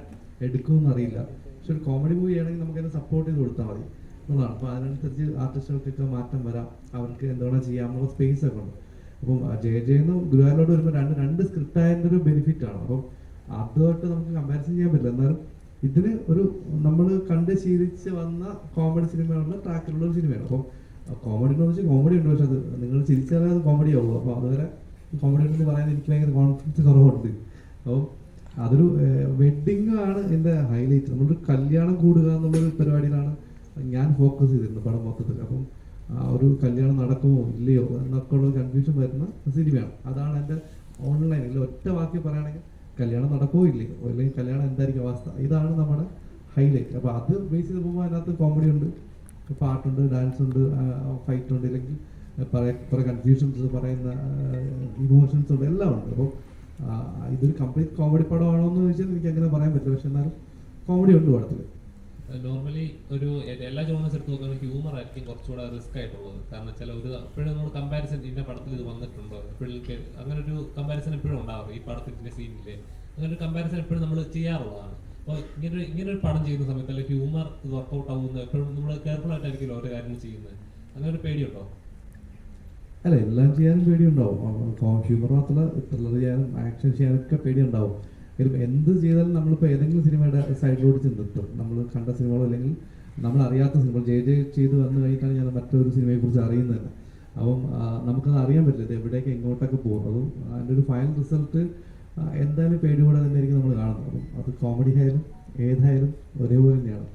എടുക്കുമെന്ന് അറിയില്ല. പക്ഷെ ഒരു കോമഡി മൂവി ആണെങ്കിൽ നമുക്കതിനെ സപ്പോർട്ട് ചെയ്ത് കൊടുത്താൽ മതി എന്നുള്ളതാണ്. അപ്പോൾ അതിനനുസരിച്ച് ആർട്ടിസ്റ്റുകൾക്കൊക്കെ മാറ്റം വരാം, അവർക്ക് എന്താണ് ചെയ്യാമെന്നുള്ള സ്പേസ് ഒക്കെ ഉണ്ട്. അപ്പം ജയ ജയെന്ന് ഗുരുവായൂരിലോട്ട് വരുമ്പോൾ രണ്ട് സ്ക്രിപ്റ്റ് ആയതിൻ്റെ ഒരു ബെനിഫിറ്റ് ആണ്. അപ്പം അതുമായിട്ട് നമുക്ക് കമ്പാരിസൺ ചെയ്യാൻ പറ്റില്ല. എന്നാലും ഇതിന് ഒരു നമ്മൾ കണ്ട് ശീലിച്ച് വന്ന കോമഡി സിനിമയുള്ള ട്രാക്കിലുള്ള ഒരു സിനിമയാണ്. അപ്പം കോമഡി എന്ന് വെച്ചാൽ കോമഡി ഉണ്ട്, പക്ഷെ അത് നിങ്ങൾ ചിരിച്ചാലേ അത് കോമഡി ആവുള്ളൂ. അപ്പോൾ അതുവരെ കോമഡി ഉണ്ടെന്ന് പറയാൻ എനിക്ക് ഭയങ്കര കോൺഫിഡൻസ് കുറവുണ്ട്. അപ്പോൾ അതൊരു വെഡ്ഡിങ് ആണ് എൻ്റെ ഹൈലൈറ്റ്. നമ്മളൊരു കല്യാണം കൂടുക എന്നുള്ളൊരു പരിപാടിയിലാണ് ഞാൻ ഫോക്കസ് ചെയ്തിരുന്നത് പടം മൊത്തത്തിൽ. അപ്പം ഒരു കല്യാണം നടക്കുമോ ഇല്ലയോ എന്നൊക്കെ ഉള്ള കൺഫ്യൂഷൻ വരുന്ന സിനിമയാണ്. അതാണ് എൻ്റെ ഓൺലൈനിൽ ഒറ്റ വാക്കി പറയുകയാണെങ്കിൽ കല്യാണം നടക്കുമോ ഇല്ലയോ, അല്ലെങ്കിൽ കല്യാണം എന്തായിരിക്കും അവസ്ഥ, ഇതാണ് നമ്മുടെ ഹൈലൈറ്റ്. അപ്പോൾ അത് ബേസ് ചെയ്ത് പോകുമ്പോൾ അതിനകത്ത് കോമഡി ഉണ്ട്, പാട്ടുണ്ട്, ഡാൻസ് ഉണ്ട്, ഫൈറ്റ് ഉണ്ട്, അല്ലെങ്കിൽ കുറേ കൺഫ്യൂഷൻസ്, പറയുന്ന ഇമോഷൻസ് ഉണ്ട്, എല്ലാം ഉണ്ട്. അപ്പോൾ ഇതൊരു കംപ്ലീറ്റ് കോമഡി പടമാണോ എന്ന് ചോദിച്ചാൽ എനിക്ക് അങ്ങനെ പറയാൻ പറ്റില്ല, പക്ഷെ എന്നാലും കോമഡി ഉണ്ട് പടത്തിൽ. നോർമലി ഒരു എല്ലാ ജോണേഴ്സ് എടുത്ത് നോക്കുകയാണെങ്കിൽ ഹ്യൂമർ ആയിരിക്കും കുറച്ചുകൂടെ റിസ്ക് ആയിട്ടുള്ളത്. കാരണം ചില ഒരു എപ്പോഴും നമ്മൾ കമ്പാരിസൺ ഇന്ന പടത്തിൽ ഇത് വന്നിട്ടുണ്ടോ, എപ്പോഴും അങ്ങനെ ഒരു കമ്പാരിസൺ എപ്പോഴും ഉണ്ടാവും. ഈ പടത്തിന്റെ സീനില്ലേ അങ്ങനെ ഒരു കമ്പാരിസൺ എപ്പോഴും നമ്മൾ ചെയ്യാറുള്ളതാണ്. അപ്പോൾ ഇങ്ങനെ ഒരു പടം ചെയ്യുന്ന സമയത്ത് അല്ലെങ്കിൽ ഹ്യൂമർ വർക്കൗട്ട് ആവുന്നത് എപ്പോഴും നമ്മൾ കെയർഫുൾ ആയിട്ടായിരിക്കും ഓരോ കാര്യങ്ങൾ ചെയ്യുന്നത്. അങ്ങനെ ഒരു പേടിയുണ്ടോ? അല്ല, എല്ലാം ചെയ്യാനും പേടിയുണ്ടാവും. ഹ്യൂമർ മാത്രമല്ല, ത്രില്ലർ ചെയ്യാനും ആക്ഷൻ ചെയ്യാനൊക്കെ പേടിയുണ്ടാവും. എന്ത് ചെയ്താലും നമ്മളിപ്പോൾ ഏതെങ്കിലും സിനിമയുടെ സൈഡിലോട്ട് ചെന്നെത്തും. നമ്മൾ കണ്ട സിനിമകളോ അല്ലെങ്കിൽ നമ്മൾ അറിയാത്ത സിനിമകൾ ചെയ്ത് വന്നു കഴിഞ്ഞിട്ടാണ് ഞാൻ മറ്റൊരു സിനിമയെക്കുറിച്ച് അറിയുന്നത് തന്നെ. അപ്പം നമുക്കത് അറിയാൻ പറ്റില്ല, ഇത് എവിടേക്ക് എങ്ങോട്ടൊക്കെ പോകും. അതും അതിൻ്റെ ഒരു ഫൈനൽ റിസൾട്ട് എന്തായാലും പേടികൂടെ തന്നെ ആയിരിക്കും നമ്മൾ കാണുന്നത്. അപ്പം അത് കോമഡി ആയാലും ഏതായാലും ഒരേപോലെ തന്നെയാണ്.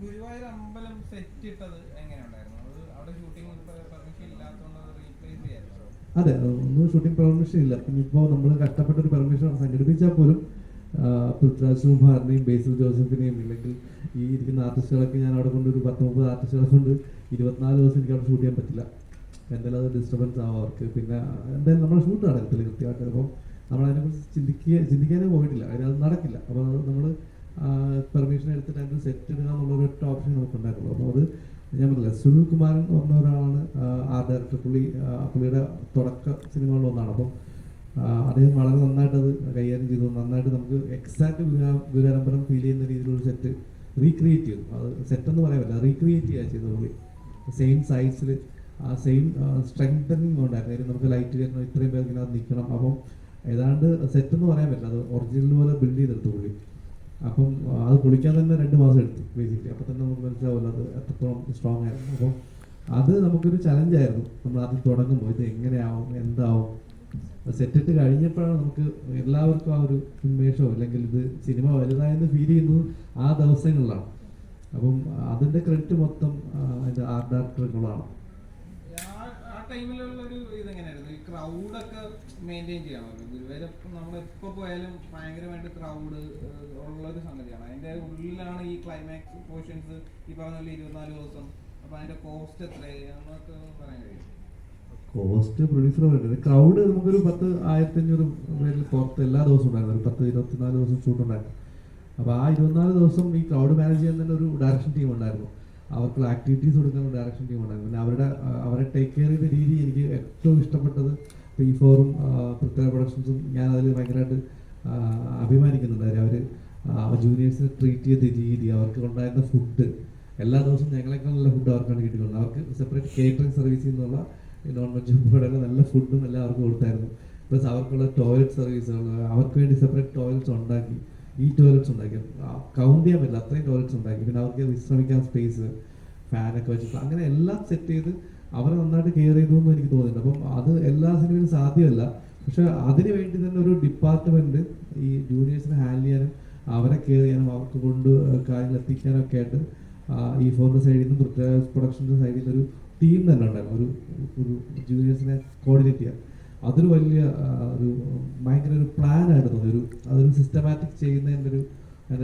ഗുരുവായൂർ അമ്പലം സെറ്റ് ഇട്ടത് എങ്ങനെയുണ്ടായിരുന്നു? അത് അവിടെ ഷൂട്ടിംഗ് പെർമിഷൻ ഇല്ലാത്തതുകൊണ്ട് അത് റീപ്ലേസ് ചെയ്യായിരുന്നു. അതെ, ഒന്നും ഷൂട്ടിംഗ് പെർമിഷൻ ഇല്ല. പിന്നെ ഇപ്പോൾ നമ്മൾ കഷ്ടപ്പെട്ടൊരു പെർമിഷൻ സംഘടിപ്പിച്ചാൽ പോലും പൃഥ്വിരാജ് കുമാറിനെയും ബേസിൽ ജോസഫിനെയും ഇല്ലെങ്കിൽ ഈ ഇരിക്കുന്ന ആർട്ടിസ്റ്റുകളൊക്കെ ഞാൻ അവിടെ കൊണ്ട് ഒരു 10-30 ആർട്ടിസ്റ്റുകളെ കൊണ്ട് 24 ദിവസം എനിക്ക് അവിടെ ഷൂട്ട് ചെയ്യാൻ പറ്റില്ല. എന്തായാലും അത് ഡിസ്റ്റർബൻസ് ആവും അവർക്ക്. പിന്നെ എന്തായാലും നമ്മൾ ഷൂട്ട് നടക്കത്തില്ല കൃത്യമായിട്ട്. അപ്പം നമ്മളതിനെക്കുറിച്ച് ചിന്തിക്കാനേ പോയിട്ടില്ല, അത് നടക്കില്ല. അപ്പോൾ അത് നമ്മൾ പെർമിഷൻ എടുത്തിട്ട് അതിന് സെറ്റ് ഇടുക എന്നുള്ളൊരു ഒറ്റ ഓപ്ഷൻ നമുക്കുണ്ടായിരുന്നു. അപ്പോൾ അത് ഞാൻ പറഞ്ഞില്ല, സുനിൽ കുമാരൻ എന്ന് പറഞ്ഞ ഒരാളാണ് ഡയറക്ടർ. പുള്ളിയുടെ തുടക്ക സിനിമകളിലൊന്നാണ്. അപ്പം അദ്ദേഹം വളരെ നന്നായിട്ട് അത് കൈകാര്യം ചെയ്തു. നന്നായിട്ട് നമുക്ക് എക്സാക്ട് ഗുരുവായൂരമ്പലം ഫീൽ ചെയ്യുന്ന രീതിയിലൊരു സെറ്റ് റീക്രിയേറ്റ് ചെയ്തു. അത് സെറ്റെന്ന് പറയാൻ പറ്റില്ല, റീക്രിയേറ്റ് ചെയ്യുക ചെയ്തത് പുള്ളി. സെയിം സൈസിൽ സെയിം സ്ട്രെങ്തനിങ് ഉണ്ടായിരുന്നു. നമുക്ക് ലൈറ്റ് കയറ്റണം, ഇത്രയും പേർക്ക് ഇതിനകത്ത് നിൽക്കണം. അപ്പം ഏതാണ്ട് സെറ്റെന്ന് പറയാൻ പറ്റില്ല, അത് ഒറിജിനൽ പോലെ ബിൽഡ് ചെയ്തെടുത്തു പുള്ളി. അപ്പം അത് പൊളിക്കാൻ തന്നെ 2 മാസം എടുത്തു ബേസിക്കലി. അപ്പോൾ തന്നെ നമുക്ക് മനസ്സിലാവില്ല അത് എത്രത്തോളം സ്ട്രോങ് ആയിരുന്നു. അപ്പോൾ അത് നമുക്കൊരു ചലഞ്ചായിരുന്നു. നമ്മൾ ആദ്യം തുടങ്ങുമ്പോൾ ഇത് എങ്ങനെയാവും, എന്താവും, സെറ്റിട്ട് കഴിഞ്ഞപ്പോഴാണ് നമുക്ക് എല്ലാവർക്കും ആ ഒരു ഉന്മേഷമോ അല്ലെങ്കിൽ ഇത് സിനിമ വലുതായെന്ന് ഫീൽ ചെയ്യുന്നത് ആ ദിവസങ്ങളിലാണ്. അപ്പം അതിൻ്റെ ക്രെഡിറ്റ് മൊത്തം അതിൻ്റെ ആർട്ട് ഡയറക്ടറുകളാണ്. ആ ടൈമിലുള്ളൊരു ഇതെങ്ങനെയായിരുന്നു? ഈ ക്രൗഡൊക്കെ മെയിൻറ്റെയിൻ ചെയ്യണമല്ലോ. ഗുരുവായൂർ നമ്മളെപ്പോൾ പോയാലും ഭയങ്കരമായിട്ട് ക്രൗഡ് ഉള്ളൊരു സംഗതിയാണ്. അതിൻ്റെ ഉള്ളിലാണ് ഈ ക്ലൈമാക്സ് പോർഷൻസ് ഈ പറഞ്ഞ പോലെ 24 ദിവസം. അപ്പോൾ അതിൻ്റെ കോസ്റ്റ് എത്രയെന്നൊക്കെ പറയാൻ കഴിയും? കോസ്റ്റ് പ്രൊഡ്യൂസർ പറയുന്നത് ക്രൗഡ് നമുക്കൊരു 10,000-1500 പേരിൽ പുറത്ത് എല്ലാ ദിവസവും ഉണ്ടായിരുന്നു. ഒരു 10-24 ദിവസം ഷൂട്ട് ഉണ്ടായിരുന്നു. അപ്പോൾ ആ 24 ദിവസം ഈ ക്രൗഡ് മാനേജ് ചെയ്യാൻ തന്നെ ഒരു ഡയറക്ഷൻ ടീം ഉണ്ടായിരുന്നു. അവർക്കുള്ള ആക്ടിവിറ്റീസ് കൊടുക്കുന്ന ഒരു ഡയറക്ഷൻ ടീം ഉണ്ടായിരുന്നു. പിന്നെ അവരെ ടേക്ക് കെയർ ചെയ്ത രീതി എനിക്ക് ഏറ്റവും ഇഷ്ടപ്പെട്ടത് P4-ഉം പൃഥ്വിരാജ് പ്രൊഡക്ഷൻസും ഞാൻ അതിൽ ഭയങ്കരമായിട്ട് അഭിമാനിക്കുന്നുണ്ട്. അവർ ജൂനിയേഴ്സിനെ ട്രീറ്റ് ചെയ്ത രീതി, അവർക്ക് ഉണ്ടായിരുന്ന ഫുഡ്, എല്ലാ ദിവസവും ഞങ്ങളെക്കാൾ നല്ല ഫുഡ് അവർക്കാണ് കിട്ടിക്കൊണ്ടത്. അവർക്ക് സെപ്പറേറ്റ് കേറ്ററിംഗ് സർവീസിൽ നിന്നുള്ള നോൺ വെജ് ഉൾപ്പെടെയുള്ള നല്ല ഫുഡും എല്ലാം അവർക്ക് കൊടുത്തായിരുന്നു. പ്ലസ് അവർക്കുള്ള ടോയ്ലറ്റ് സർവീസുകൾ, അവർക്ക് വേണ്ടി സെപ്പറേറ്റ് ടോയ്ലറ്റ്സ് ഉണ്ടാക്കി, ടോയ്ലറ്റ്സ് ഉണ്ടാക്കി കൗണ്ട് ചെയ്യാൻ പറ്റില്ല, അത്രയും ടോയ്ലറ്റ്സ് ഉണ്ടാക്കി. പിന്നെ അവർക്ക് വിശ്രമിക്കാൻ സ്പേസ്, ഫാനൊക്കെ വെച്ചിട്ട് അങ്ങനെ എല്ലാം സെറ്റ് ചെയ്ത് അവരെ നന്നായിട്ട് കെയർ ചെയ്തു എന്ന് എനിക്ക് തോന്നുന്നുണ്ട്. അപ്പം അത് എല്ലാ സിനിമയിലും സാധ്യമല്ല. പക്ഷെ അതിന് വേണ്ടി തന്നെ ഒരു ഡിപ്പാർട്ട്മെന്റ് ഈ ജൂനിയേഴ്സിനെ ഹാൻഡിൽ ചെയ്യാനും അവരെ കെയർ ചെയ്യാനും അവർക്ക് കൊണ്ട് കാര്യങ്ങൾ എത്തിക്കാനൊക്കെ ആയിട്ട് ഈ ഫോറിന്റെ സൈഡിൽ നിന്നും പൃഥ്വിരാജ് പ്രൊഡക്ഷൻ്റെ സൈഡിൽ നിന്ന് ഒരു ടീം തന്നെ ഉണ്ടായിരുന്നു. ഒരു ജൂനിയേഴ്സിനെ കോർഡിനേറ്റ് ചെയ്യാൻ അതൊരു വലിയ ഒരു ഭയങ്കര ഒരു പ്ലാൻ ആയിട്ട് തോന്നി. അതൊരു സിസ്റ്റമാറ്റിക് ചെയ്യുന്നതിൻ്റെ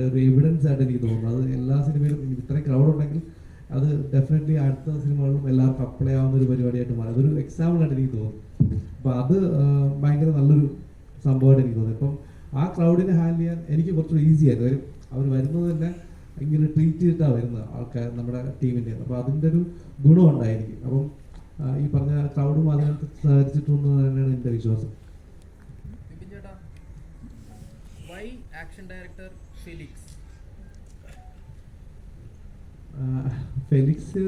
ഒരു എവിഡൻസ് ആയിട്ട് എനിക്ക് തോന്നുന്നു. അത് എല്ലാ സിനിമയിലും ഇത്രയും ക്രൗഡ് ഉണ്ടെങ്കിൽ അത് ഡെഫിനറ്റ്ലി അടുത്ത സിനിമകളിലും എല്ലാവർക്കും അപ്ലൈ ആവുന്ന ഒരു പരിപാടിയായിട്ട് മാറി. അതൊരു എക്സാമ്പിൾ ആയിട്ട് എനിക്ക് തോന്നുന്നു. അപ്പോൾ അത് ഭയങ്കര നല്ലൊരു സംഭവമായിട്ട് എനിക്ക് തോന്നി. ഇപ്പം ആ ക്രൗഡിനെ ഹാൻഡിൽ ചെയ്യാൻ എനിക്ക് കുറച്ചുകൂടി ഈസി ആയിരുന്നു. അവർ വരുന്നത് തന്നെ ഇങ്ങനെ ട്രീറ്റ് ചെയ്തിട്ടാണ് വരുന്നത് ആൾക്കാർ നമ്മുടെ ടീമിൻ്റെ. അപ്പോൾ അതിൻ്റെ ഒരു ഗുണം ഉണ്ടായിരിക്കും. അപ്പം ഈ പറഞ്ഞ ക്രൗഡും അതിനകത്ത് സഹകരിച്ചിട്ടുണ്ടെന്ന് തന്നെയാണ് എൻ്റെ വിശ്വാസം. ഫെലിക്സ്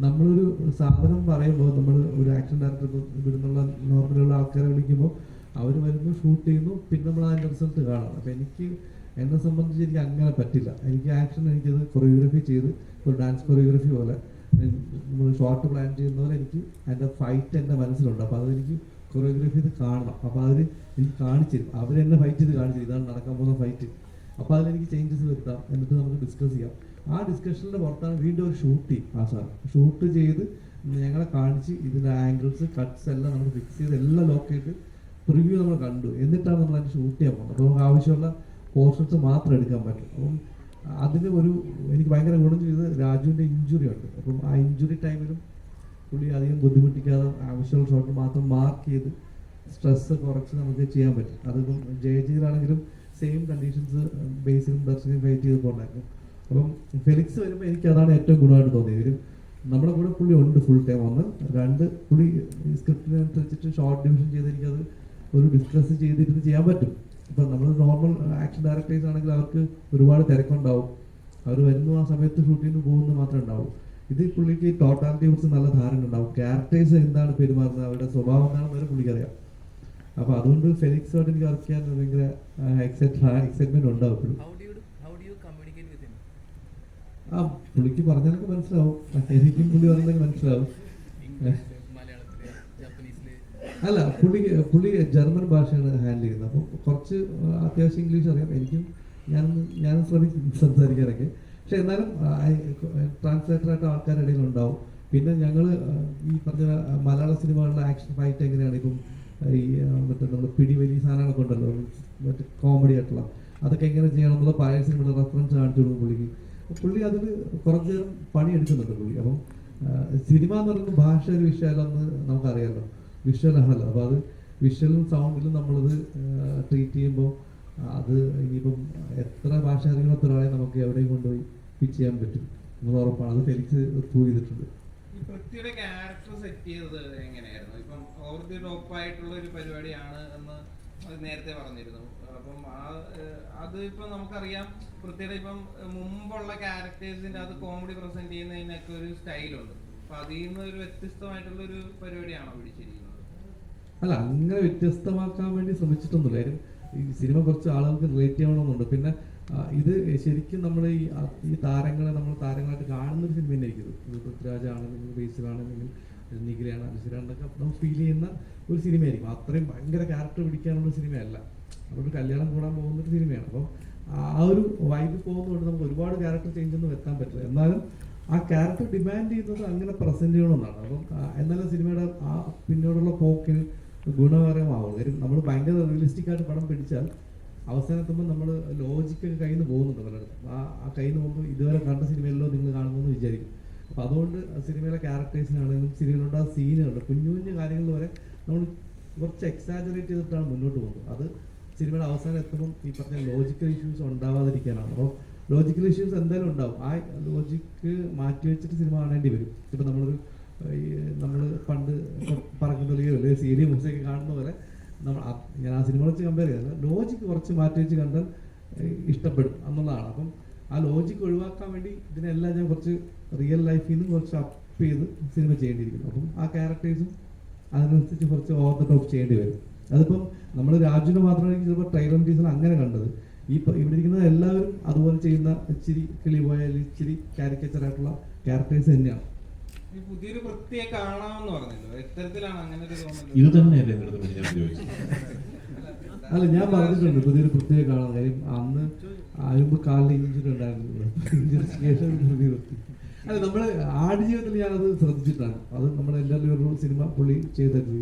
നമ്മളൊരു സാധനം പറയുമ്പോൾ നമ്മൾ ഒരു ആക്ഷൻ ഡയറക്ടർ ഇവിടെ നിന്നുള്ള നോർമലുള്ള ആൾക്കാരെ വിളിക്കുമ്പോൾ അവർ വരുന്നു, ഷൂട്ട് ചെയ്യുന്നു, പിന്നെ നമ്മൾ അതിൻ്റെ റിസൾട്ട് കാണാം. അപ്പോൾ എന്നെ സംബന്ധിച്ച് എനിക്ക് അങ്ങനെ പറ്റില്ല. എനിക്ക് ആക്ഷൻ, എനിക്കത് കൊറിയോഗ്രഫി ചെയ്ത് ഒരു ഡാൻസ് കൊറിയോഗ്രഫി പോലെ നമ്മൾ ഷോർട്ട് പ്ലാൻ ചെയ്യുന്ന പോലെ എനിക്ക് അതിൻ്റെ ഫൈറ്റ് എൻ്റെ മനസ്സിലുണ്ട്. അപ്പോൾ അതെനിക്ക് കൊറിയോഗ്രഫി ചെയ്ത് കാണണം. അപ്പോൾ അതിൽ എനിക്ക് കാണിച്ചിരും, അവരെന്നെ ഫൈറ്റ് ചെയ്ത് കാണിച്ചിരും, ഇതാണ് നടക്കാൻ പോകുന്ന ഫൈറ്റ്. അപ്പോൾ അതിലെനിക്ക് ചേഞ്ചസ് വരുത്താം, എന്നിട്ട് നമുക്ക് ഡിസ്കസ് ചെയ്യാം. ആ ഡിസ്കഷനിൻ്റെ പുറത്താണ് വീണ്ടും ഒരു ഷൂട്ട് ചെയ്യും. ആ സാർ ഷൂട്ട് ചെയ്ത് ഞങ്ങളെ കാണിച്ച് ഇതിൻ്റെ ആംഗിൾസ്, കട്ട്സ് എല്ലാം നമ്മൾ ഫിക്സ് ചെയ്ത് എല്ലാം ലോക്ക് ചെയ്ത് പ്രിവ്യൂ നമ്മൾ കണ്ടു. എന്നിട്ടാണ് നമ്മൾ അതിന് ഷൂട്ട് ചെയ്യാൻ പോകുന്നത്. അപ്പോൾ നമുക്ക് ആവശ്യമുള്ള പോർഷൻസ് മാത്രം എടുക്കാൻ പറ്റും. അപ്പം അതിന് എനിക്ക് ഭയങ്കര ഗുണം ചെയ്ത് രാജുവിൻ്റെ ഇഞ്ചുറി ഉണ്ട്. അപ്പം ആ ഇഞ്ചുറി ടൈമിലും പുള്ളി അധികം ബുദ്ധിമുട്ടിക്കാതെ ആവശ്യമുള്ള ഷോട്ട് മാത്രം മാർക്ക് ചെയ്ത് സ്ട്രെസ് കുറച്ച് നമുക്ക് ചെയ്യാൻ പറ്റും. അതിപ്പം ജയജിയിലാണെങ്കിലും സെയിം കണ്ടീഷൻസ് ബേസിലും ദർശനം ഫൈറ്റ് ചെയ്ത് പോകണ്ടായിരുന്നു. അപ്പം ഫെലിക്സ് വരുമ്പോൾ എനിക്ക് അതാണ് ഏറ്റവും ഗുണമായിട്ട് തോന്നിയത്. നമ്മുടെ കൂടെ പുള്ളി ഉണ്ട് ഫുൾ ടൈം. 1, 2 പുള്ളി സ്ക്രിപ്റ്റിനനുസരിച്ചിട്ട് ഷോർട്ട് ഡിവിഷൻ ചെയ്ത് എനിക്കത് ഒരു ഡിസ്കസ് ചെയ്തിട്ട് ചെയ്യാൻ പറ്റും. ഇപ്പം നമ്മൾ നോർമൽ ആക്ഷൻ ഡയറക്ടേഴ്സ് ആണെങ്കിൽ അവർക്ക് ഒരുപാട് തിരക്കുണ്ടാവും, അവർ വരുന്നു ആ സമയത്ത് ഷൂട്ടിങ്ങിന് പോകുന്നു മാത്രമേ ഉണ്ടാവും. ഇത് പുള്ളിക്ക് ടോട്ടാലിറ്റിയെ കുറിച്ച് നല്ല ധാരണ ഉണ്ടാവും. ക്യാരക്ടേഴ്സ് എന്താണ് പെരുമാറുന്നത്, അവരുടെ സ്വഭാവം എന്താണെന്ന് വരെ പുള്ളിക്കറിയാം. അപ്പോൾ അതുകൊണ്ട് ഫെലിക്സുമായിട്ട് എനിക്ക് വർക്ക് ചെയ്യാൻ ഭയങ്കര എക്സൈറ്റ്മെന്റ് ഉണ്ടാവും എപ്പോഴും. ആ പുള്ളിക്ക് പറഞ്ഞാലൊക്കെ മനസ്സിലാവും, എനിക്കും പുള്ളി പറഞ്ഞാൽ മനസ്സിലാവും. അല്ല, പുള്ളി ജർമ്മൻ ഭാഷയാണ് ഹാൻഡിൽ ചെയ്യുന്നത്. അപ്പോൾ കുറച്ച് അത്യാവശ്യം ഇംഗ്ലീഷ് അറിയാം. ഞാനും ശ്രമിക്കും സംസാരിക്കാനൊക്കെ. പക്ഷെ എന്നാലും ട്രാൻസ്ലേറ്ററായിട്ട് ആൾക്കാരുടെ ഇടയിൽ ഉണ്ടാവും. പിന്നെ ഞങ്ങൾ ഈ പറഞ്ഞ മലയാള സിനിമകളിലെ ആക്ഷൻ ഫൈറ്റ് എങ്ങനെയാണ്, ഇപ്പം ഈ മറ്റേ നമ്മൾ പിടിവലി സാധനങ്ങളൊക്കെ ഉണ്ടല്ലോ, മറ്റേ കോമഡി ആയിട്ടുള്ള അതൊക്കെ എങ്ങനെ ചെയ്യണം എന്നുള്ള പഴയ സിനിമയുടെ റെഫറൻസ് കാണിച്ചു കൊടുക്കും പുള്ളി അതിൽ കുറച്ച് നേരം പണിയെടുക്കുന്നുണ്ട് പുള്ളി. അപ്പം സിനിമ എന്ന് പറയുമ്പോൾ ഭാഷ ഒരു വിഷയമല്ലെന്ന് നമുക്കറിയാമല്ലോ, വിഷ്വലാണല്ലോ. അപ്പോൾ അത് വിഷ്വലും സൗണ്ടിലും നമ്മളത് ട്രീറ്റ് ചെയ്യുമ്പോൾ അത് ഇനിയിപ്പം എത്ര ഭാഷ അറിയുന്ന ഒരാളെ നമുക്ക് എവിടെയും കൊണ്ടുപോയി പിച്ച് ചെയ്യാൻ പറ്റും എന്നുള്ള ഉറപ്പാണ്. അത് ഫെലിക്സ് പ്രൂവ് ചെയ്തിട്ടുണ്ട്. ഈ പൃഥ്വിയുടെ ക്യാരക്ടർ സെറ്റ് ചെയ്തത് എങ്ങനെയായിരുന്നു? ഇപ്പം ഓവർ ദി ടോപ്പ് ആയിട്ടുള്ള ഒരു പരിപാടിയാണ് എന്ന് നേരത്തെ പറഞ്ഞിരുന്നു. അപ്പം അത് ഇപ്പം നമുക്കറിയാം, പൃഥ്വിയുടെ ഇപ്പം മുമ്പുള്ള ക്യാരക്ടേഴ്സിന്റെ അത് കോമഡി പ്രസന്റ് ചെയ്യുന്നതിനൊക്കെ ഒരു സ്റ്റൈലുണ്ട്. അപ്പൊ അതിൽ നിന്ന് ഒരു വ്യത്യസ്തമായിട്ടുള്ള ഒരു പരിപാടിയാണോ പിടിച്ചിരിക്കുന്നത്? അല്ല, അങ്ങനെ വ്യത്യസ്തമാക്കാൻ വേണ്ടി ശ്രമിച്ചിട്ടൊന്നുമില്ല. ഈ സിനിമ കുറച്ച് ആളുകൾക്ക് റിലേറ്റ് ചെയ്യണമെന്നുണ്ട്. പിന്നെ ഇത് ശരിക്കും നമ്മൾ ഈ താരങ്ങളെ നമ്മൾ താരങ്ങളായിട്ട് കാണുന്നൊരു സിനിമ തന്നെ ആയിരിക്കും. ഇത് പൃഥ്വിരാജാണെങ്കിലും ബേസിലാണെങ്കിലും നിഖിലാണ് അനുസരിച്ചൊക്കെ നമ്മൾ ഫീൽ ചെയ്യുന്ന ഒരു സിനിമയായിരിക്കും. അത്രയും ഭയങ്കര ക്യാരക്ടർ പിടിക്കാനുള്ള സിനിമയല്ല. അതൊരു കല്യാണം കൂടാൻ പോകുന്നൊരു സിനിമയാണ്. അപ്പം ആ ഒരു വൈബ് പോകുന്നതുകൊണ്ട് നമുക്ക് ഒരുപാട് ക്യാരക്ടർ ചേഞ്ച് ഒന്നും വെക്കാൻ പറ്റില്ല. എന്നാലും ആ ക്യാരക്ടർ ഡിമാൻഡ് ചെയ്യുന്നത് അങ്ങനെ പ്രസന്റ് ചെയ്യണമെന്നാണ്. അപ്പം എന്നാലും സിനിമയുടെ ആ പിന്നോടുള്ള പോക്കിന് ഗുണകരമാവുള്ളൂ. കാര്യം നമ്മൾ ഭയങ്കര റിയലിസ്റ്റിക് ആയിട്ട് പടം പിടിച്ചാൽ അവസാനത്തുമ്പോൾ നമ്മൾ ലോജിക്കൊക്കെ കയ്യിൽ നിന്ന് പോകുന്നുണ്ട് പലയിടത്തും. ആ കയ്യിൽ നിന്ന് പോകുമ്പോൾ ഇതുവരെ കണ്ട സിനിമയിലോ നിങ്ങൾ കാണുമെന്ന് വിചാരിക്കും. അപ്പോൾ അതുകൊണ്ട് സിനിമയിലെ ക്യാരക്ടേഴ്സിനാണെങ്കിലും സിനിമയിലുള്ള സീനുകളുണ്ട്, കുഞ്ഞു കുഞ്ഞു കാര്യങ്ങൾ വരെ നമ്മൾ കുറച്ച് എക്സാജറേറ്റ് ചെയ്തിട്ടാണ് മുന്നോട്ട് പോകുന്നത്. അത് സിനിമയുടെ അവസാനം എത്തുമ്പം ഈ പറഞ്ഞ ലോജിക്കൽ ഇഷ്യൂസ് ഉണ്ടാവാതിരിക്കാനാണ്. അപ്പോൾ ലോജിക്കൽ ഇഷ്യൂസ് എന്തായാലും ഉണ്ടാവും. ആ ലോജിക്ക് മാറ്റി വെച്ചിട്ട് സിനിമ കാണേണ്ടി വരും. ഇപ്പം നമ്മൾ പണ്ട് പറഞ്ഞിട്ടുണ്ടെങ്കിൽ വലിയ സീരിയ മ്യൂസിക് കാണുന്ന പോലെ ഞാൻ ആ സിനിമ വെച്ച് കമ്പയർ ചെയ്തത് ലോജിക്ക് കുറച്ച് മാറ്റി വെച്ച് കണ്ടാൽ ഇഷ്ടപ്പെടും എന്നുള്ളതാണ്. അപ്പം ആ ലോജിക്ക് ഒഴിവാക്കാൻ വേണ്ടി ഇതിനെല്ലാം ഞാൻ കുറച്ച് റിയൽ ലൈഫിൽ നിന്ന് കുറച്ച് അപ്പ് ചെയ്ത് സിനിമ ചെയ്യേണ്ടിയിരിക്കുന്നു. അപ്പം ആ ക്യാരക്ടേഴ്സും അതിനനുസരിച്ച് കുറച്ച് ഓവർ ദ ടോപ്പ് ചെയ്യേണ്ടി വരും. അതിപ്പം നമ്മൾ രാജുവിനെ മാത്രമാണ് ചിലപ്പോൾ ട്രെയിലർ ടീസർ അങ്ങനെ കണ്ടത്. ഇവിടെ ഇരിക്കുന്ന എല്ലാവരും അതുപോലെ ചെയ്യുന്ന ഇച്ചിരി കിളി പോയാൽ ഇച്ചിരി കാരിക്കേച്ചർ ആയിട്ടുള്ള ക്യാരക്ടേഴ്സ് തന്നെയാണ്. ഈ പുതിയൊരു വൃത്തിയെ കാണാമെന്ന് പറഞ്ഞല്ലോ, എത്തരത്തിലാണ് അങ്ങനെ ഒരു തോന്നൽ? ഇത് തന്നെയല്ലേ ഞാൻ ചോദിച്ചത്? അല്ല, ഞാൻ പറഞ്ഞിട്ടുണ്ട് പുതിയൊരു പ്രത്യേക കാണാൻ. കാര്യം അന്ന് ആയുമ്പ് കാലിൽ ഇഞ്ചുറി ഉണ്ടായിരുന്നു. ഇഞ്ചുറിക്ക് ശേഷം പുതിയ വൃത്തി. അല്ല, നമ്മൾ ആടുജീവിതത്തിൽ ഞാനത് ശ്രദ്ധിച്ചിട്ടാണ്. അത് നമ്മളെല്ലാവരും ഒരു സിനിമ പുള്ളി ചെയ്തിട്ട്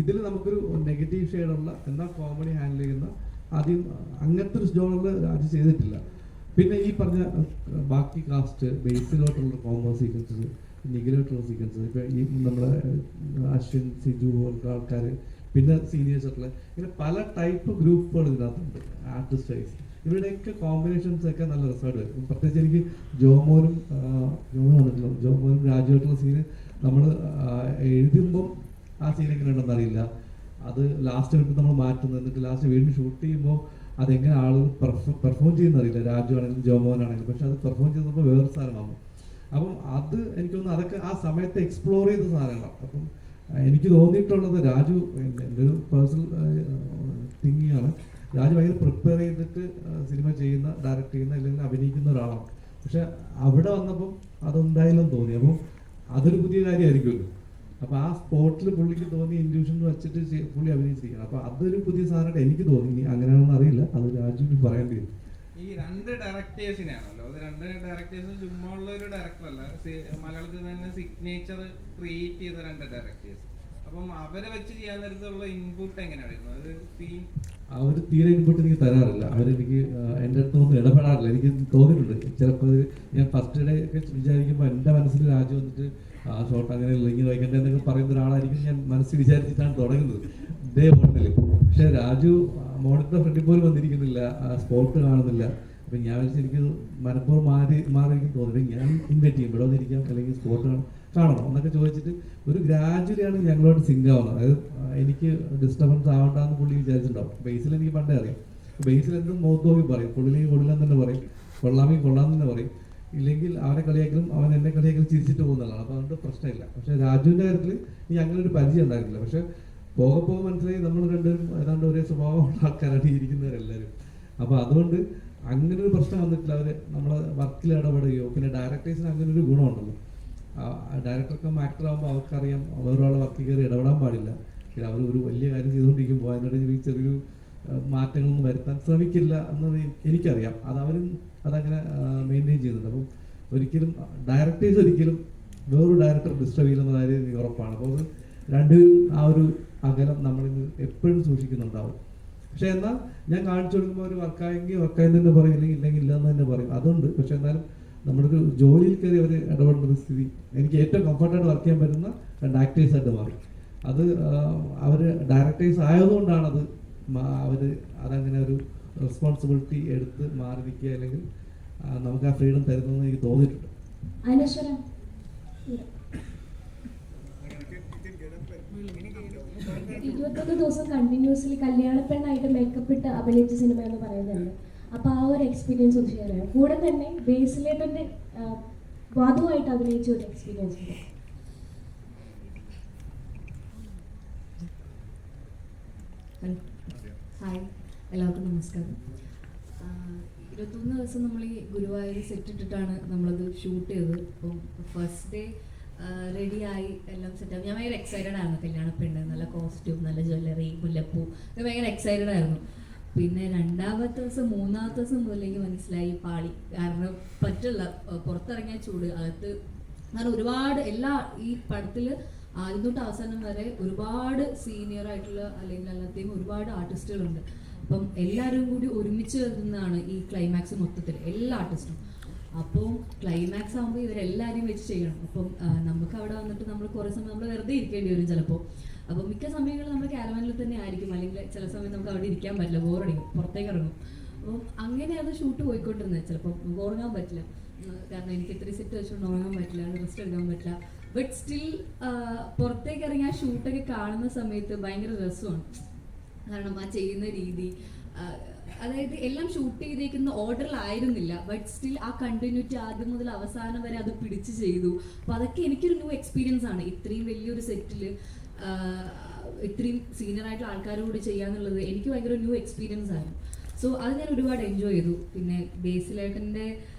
ഇതിൽ നമുക്കൊരു നെഗറ്റീവ് ഷെയ്ഡുള്ള എന്നാൽ കോമഡി ഹാൻഡിൽ ചെയ്യുന്ന ആദ്യം അങ്ങനത്തെ ഒരു ജോണറിൽ അത് ചെയ്തിട്ടില്ല. പിന്നെ ഈ പറഞ്ഞ ബാക്കി കാസ്റ്റ് ബേസിലോട്ടുള്ള കോമ്പോ സീക്വൻസസ്, നിഖിലോട്ടുള്ള സീക്വൻസസ്, ഇപ്പം ഈ നമ്മുടെ അശ്വിൻ, സിജു പോലത്തെ ആൾക്കാർ, പിന്നെ സീനിയേഴ്സ് ആയിട്ടുള്ള ഇങ്ങനെ പല ടൈപ്പ് ഗ്രൂപ്പുകൾ ഇതിനകത്തുണ്ട്. ആർട്ടിസ്റ്റ് വൈസ് ഇവരുടെയൊക്കെ കോമ്പിനേഷൻസ് ഒക്കെ നല്ല രസമായിട്ട് വരും. പ്രത്യേകിച്ച് എനിക്ക് ജോമോനും രാജുവായിട്ടുള്ള സീന് നമ്മൾ എഴുതുമ്പം ആ സീൻ എങ്ങനെ ഉണ്ടെന്ന് അറിയില്ല. അത് ലാസ്റ്റ് മിനിറ്റ് നമ്മൾ മാറ്റുന്നത്, എന്നിട്ട് ലാസ്റ്റ് വീണ്ടും ഷൂട്ട് ചെയ്യുമ്പോൾ അതെങ്ങനെ ആളുകൾ പെർഫോം ചെയ്യുന്നറിയില്ല. രാജു ആണെങ്കിലും ജോമോനാണെങ്കിലും. പക്ഷെ അത് പെർഫോം ചെയ്യുന്നപ്പോൾ വേറെ സാധനമാണ്. അപ്പം അത് എനിക്ക് തോന്നുന്നു അതൊക്കെ ആ സമയത്ത് എക്സ്പ്ലോർ ചെയ്ത സാധനങ്ങളാണ്. അപ്പം എനിക്ക് തോന്നിയിട്ടുള്ളത് രാജു, എൻ്റെ ഒരു പേഴ്സണൽ തിങ്കിങ് ആണ്, രാജു ഭയങ്കര പ്രിപ്പയർ ചെയ്തിട്ട് സിനിമ ചെയ്യുന്ന, ഡയറക്റ്റ് ചെയ്യുന്ന അല്ലെങ്കിൽ അഭിനയിക്കുന്ന ഒരാളാണ്. പക്ഷെ അവിടെ വന്നപ്പം അതുണ്ടായില്ലെന്ന് തോന്നി. അപ്പം അതൊരു പുതിയ കാര്യമായിരിക്കുമല്ലോ. അപ്പോൾ ആ സ്പോട്ടിൽ പുള്ളിക്ക് തോന്നിയ ഇൻഡ്യൂഷൻ വെച്ചിട്ട് പുള്ളി അഭിനയിച്ചിരിക്കണം. അപ്പോൾ അതൊരു പുതിയ സാധനമായിട്ട് എനിക്ക് തോന്നി. ഇനി അങ്ങനെയാണെന്ന് അറിയില്ല, അത് രാജുവിന് പറയേണ്ടി വരും. ഈ രണ്ട് ഡയറക്ടേഴ്സിനാണല്ലോ, അത് രണ്ട് ഡയറക്ടേഴ്സ് ചുമ്മാ ഉള്ള ഒരു ഡയറക്ടറല്ല, മലയാളത്തിൽ തന്നെ സിഗ്നേച്ചർ ക്രിയേറ്റ് ചെയ്ത രണ്ട് ഡയറക്ടേഴ്സ്. അപ്പം അവരെ വെച്ച് ചെയ്യാൻ നേരത്തുള്ള ഇൻപുട്ട് എങ്ങനെയാണ് വരുന്നത്? അത് തീം അവർ തീരെ ഇൻപുട്ട് എനിക്ക് തരാറില്ല. അവരെനിക്ക് എൻ്റെ അടുത്തൊന്നും ഇടപെടാറില്ല. എനിക്ക് തോന്നിയിട്ടുണ്ട് ചിലപ്പോൾ ഞാൻ ഫസ്റ്റ് ഡേ ഒക്കെ വിചാരിക്കുമ്പോൾ എൻ്റെ മനസ്സിൽ രാജു വന്നിട്ട് ആ ഷോട്ട് അങ്ങനെ ഇങ്ങനെ വയ്ക്കേണ്ടത് എന്നൊക്കെ പറയുന്ന ഒരാളായിരിക്കും ഞാൻ മനസ്സിൽ വിചാരിച്ചിട്ടാണ് തുടങ്ങുന്നത് ഡേ മോണിൽ. പക്ഷെ രാജു മോണിറ്റർ ഫ്രണ്ടിൽ പോലും വന്നിരിക്കുന്നില്ല, സ്പോട്ട് കാണുന്നില്ല. അപ്പം ഞാൻ വെച്ചാൽ എനിക്ക് മനഃപൂർവ്വം മാറിയിരിക്കും തോന്നിയിട്ട് ഞാൻ ഇൻവൈറ്റ് ചെയ്യും, ഇവിടെ വന്നിരിക്കാം അല്ലെങ്കിൽ സ്പോട്ട് കാണണം എന്നൊക്കെ ചോദിച്ചിട്ട് ഒരു ഗ്രാജുവലിയാണ് ഞങ്ങളോട് സിങ്ക് ആവുന്നത്. അതായത് എനിക്ക് ഡിസ്റ്റർബൻസ് ആവണ്ടെന്ന് പുള്ളി വിചാരിച്ചിട്ടുണ്ടാവും. ബേസിൽ എനിക്ക് പണ്ടേ അറിയാം. ബേസിൽ എന്തും മുഖത്ത് നോക്കി പറയും, കൊള്ളില്ലെങ്കിൽ കൊള്ളില്ലെന്ന് തന്നെ പറയും, കൊള്ളാമെങ്കിൽ കൊള്ളാമെന്ന് തന്നെ പറയും. ഇല്ലെങ്കിൽ അവനെ കളിയാക്കലും അവൻ എന്നെ കളിയാക്കലും ചിരിച്ചിട്ട് പോകുന്നതാണ്. അപ്പോൾ അതുകൊണ്ട് പ്രശ്നമില്ല. പക്ഷേ രാജുവിൻ്റെ കാര്യത്തിൽ ഈ അങ്ങനെ ഒരു പരിചയം ഉണ്ടായിരുന്നില്ല. പക്ഷെ പോകെ പോകെ മനസ്സിലായി നമ്മൾ രണ്ടുപേരും ഏതാണ്ട് ഒരേ സ്വഭാവമുള്ള ആൾക്കാരാണ് ഇരിക്കുന്നവരെല്ലാവരും. അപ്പോൾ അതുകൊണ്ട് അങ്ങനെ ഒരു പ്രശ്നം വന്നിട്ടില്ല. അവർ നമ്മളെ വർക്കിൽ ഇടപെടുകയോ, പിന്നെ ഡയറക്ടേഴ്സിന് അങ്ങനെ ഒരു ഗുണമുണ്ടല്ലോ, ഡയറക്ടർക്കും ആക്ടർ ആകുമ്പോൾ അവർക്കറിയാം വേറൊരാളെ വർക്കിൽ കയറി ഇടപെടാൻ പാടില്ല. പിന്നെ അവർ ഒരു വലിയ കാര്യം ചെയ്തുകൊണ്ടിരിക്കുമ്പോൾ അതിനിടയിൽ ചെറിയൊരു മാറ്റങ്ങളൊന്നും വരുത്താൻ ശ്രമിക്കില്ല എന്നത് എനിക്കറിയാം. അതവരും അതങ്ങനെ മെയിൻറ്റെയിൻ ചെയ്യുന്നുണ്ട്. അപ്പം ഒരിക്കലും ഡയറക്ടേഴ്സ് ഒരിക്കലും വേറൊരു ഡയറക്ടർ ഡിസ്റ്റർബ് ചെയ്യില്ലെന്ന കാര്യം എനിക്ക് ഉറപ്പാണ്. അപ്പോൾ അത് രണ്ടുപേരും ആ ഒരു അകലം നമ്മളിന്ന് എപ്പോഴും സൂക്ഷിക്കുന്നുണ്ടാവും. പക്ഷെ എന്നാൽ ഞാൻ കാണിച്ചു കൊടുക്കുമ്പോൾ ഒരു വർക്കായെങ്കിൽ വർക്കായി തന്നെ പറയും, ഇല്ലെങ്കിൽ ഇല്ലയെന്ന് തന്നെ പറയും. അതുണ്ട്. പക്ഷെ എന്നാലും നമ്മുടെ ഒരു ജോലിയിൽ കയറി അവർ ഇടപെടുന്ന സ്ഥിതി എനിക്ക് ഏറ്റവും കംഫർട്ടായിട്ട് വർക്ക് ചെയ്യാൻ പറ്റുന്ന രണ്ട് ആക്ടേഴ്സായിട്ട് മാറി. അത് അവർ ഡയറക്ടേഴ്സ് ആയതുകൊണ്ടാണത് അവർ അതങ്ങനെ ഒരു റെസ്പോൺസിബിലിറ്റി എടുത്ത് മാറി നിൽക്കുക, അല്ലെങ്കിൽ നമുക്ക് ആ ഫ്രീഡം തരുന്നതെന്ന് എനിക്ക് തോന്നിയിട്ടുണ്ട്. 21 ദിവസം കണ്ടിന്യൂസ്ലി കല്യാണപ്പെണ്ണായിട്ട് മേക്കപ്പ് ഇട്ട് അഭിനയിച്ച സിനിമ എന്ന് പറയുന്നുണ്ട്. അപ്പോൾ ആ ഒരു എക്സ്പീരിയൻസ് ഒന്ന് ഷെയർ ചെയ്യാം. കൂടെ തന്നെ ബേസിലേട്ടൻ്റെ വധുവായിട്ട് അഭിനയിച്ച ഒരു എക്സ്പീരിയൻസ് ഉണ്ട്. ഹായ്, എല്ലാവർക്കും നമസ്കാരം. 21 ദിവസം നമ്മൾ ഈ ഗുരുവായൂർ സെറ്റ് ഇട്ടിട്ടാണ് നമ്മളത് ഷൂട്ട് ചെയ്തത്. അപ്പം ഫസ്റ്റ് ഡേ റെഡിയായി എല്ലാം സെറ്റായി. ഞാൻ ഭയങ്കര എക്സൈറ്റഡ് ആയിരുന്നു. കല്യാണപ്പെണ്ണ്, നല്ല കോസ്റ്റ്യൂം, നല്ല ജ്വല്ലറി, മുല്ലപ്പൂ, ഇത് ഭയങ്കര എക്സൈറ്റഡ് ആയിരുന്നു. പിന്നെ രണ്ടാമത്തെ ദിവസം മൂന്നാമത്തെ ദിവസം മുതലേക്ക് മനസ്സിലായി പാളി. കാരണം പറ്റില്ല, പുറത്തിറങ്ങിയ ചൂട്, അകത്ത് കാരണം ഒരുപാട് ഈ പടത്തിൽ ആദ്യം തൊട്ട് അവസാനം വരെ ഒരുപാട് സീനിയർ ആയിട്ടുള്ള അല്ലെങ്കിൽ അല്ലാതെയും ഒരുപാട് ആർട്ടിസ്റ്റുകളുണ്ട്. അപ്പം എല്ലാവരും കൂടി ഒരുമിച്ച് വരുന്നതാണ് ഈ ക്ലൈമാക്സ് മൊത്തത്തിൽ, എല്ലാ ആർട്ടിസ്റ്റും. അപ്പോൾ ക്ലൈമാക്സ് ആകുമ്പോൾ ഇവരെല്ലാവരെയും വെച്ച് ചെയ്യണം. അപ്പം നമുക്ക് അവിടെ വന്നിട്ട് നമ്മൾ കുറേ സമയം നമ്മൾ വെറുതെ ഇരിക്കേണ്ടി വരും ചിലപ്പോൾ. അപ്പം മിക്ക സമയങ്ങളിൽ നമ്മൾ ക്യാരവാനിൽ തന്നെ ആയിരിക്കും, അല്ലെങ്കിൽ ചില സമയം നമുക്ക് അവിടെ ഇരിക്കാൻ പറ്റില്ല, ബോറടിക്കും, പുറത്തേക്ക് ഇറങ്ങും. അപ്പം അങ്ങനെയാണ് ഷൂട്ട് പോയിക്കൊണ്ടിരുന്നത്. ചിലപ്പോൾ നമുക്ക് ഉറങ്ങാൻ പറ്റില്ല, കാരണം എനിക്ക് ഇത്രയും സെറ്റ് വെച്ചുകൊണ്ട് ഉറങ്ങാൻ പറ്റില്ല, റെസ്റ്റ് എടുക്കാൻ പറ്റില്ല. ബട്ട് സ്റ്റിൽ പുറത്തേക്ക് ഇറങ്ങി ആ ഷൂട്ടൊക്കെ കാണുന്ന സമയത്ത് ഭയങ്കര രസമാണ്. കാരണം ആ ചെയ്യുന്ന രീതി, അതായത് എല്ലാം ഷൂട്ട് ചെയ്തേക്കുന്ന ഓർഡറിലായിരുന്നില്ല, ബട്ട് സ്റ്റിൽ ആ കണ്ടിന്യൂറ്റി ആദ്യം മുതൽ അവസാനം വരെ അത് പിടിച്ച് ചെയ്തു. അപ്പോൾ അതൊക്കെ എനിക്കൊരു ന്യൂ എക്സ്പീരിയൻസ് ആണ്. ഇത്രയും വലിയൊരു സെറ്റിൽ ഇത്രയും സീനിയർ ആയിട്ടുള്ള ആൾക്കാരോട് ചെയ്യാന്നുള്ളത് എനിക്ക് ഭയങ്കര ന്യൂ എക്സ്പീരിയൻസ് ആയിരുന്നു. സോ അത് ഞാൻ ഒരുപാട് എൻജോയ് ചെയ്തു. പിന്നെ ബേസിലേട്ടൻ്റെ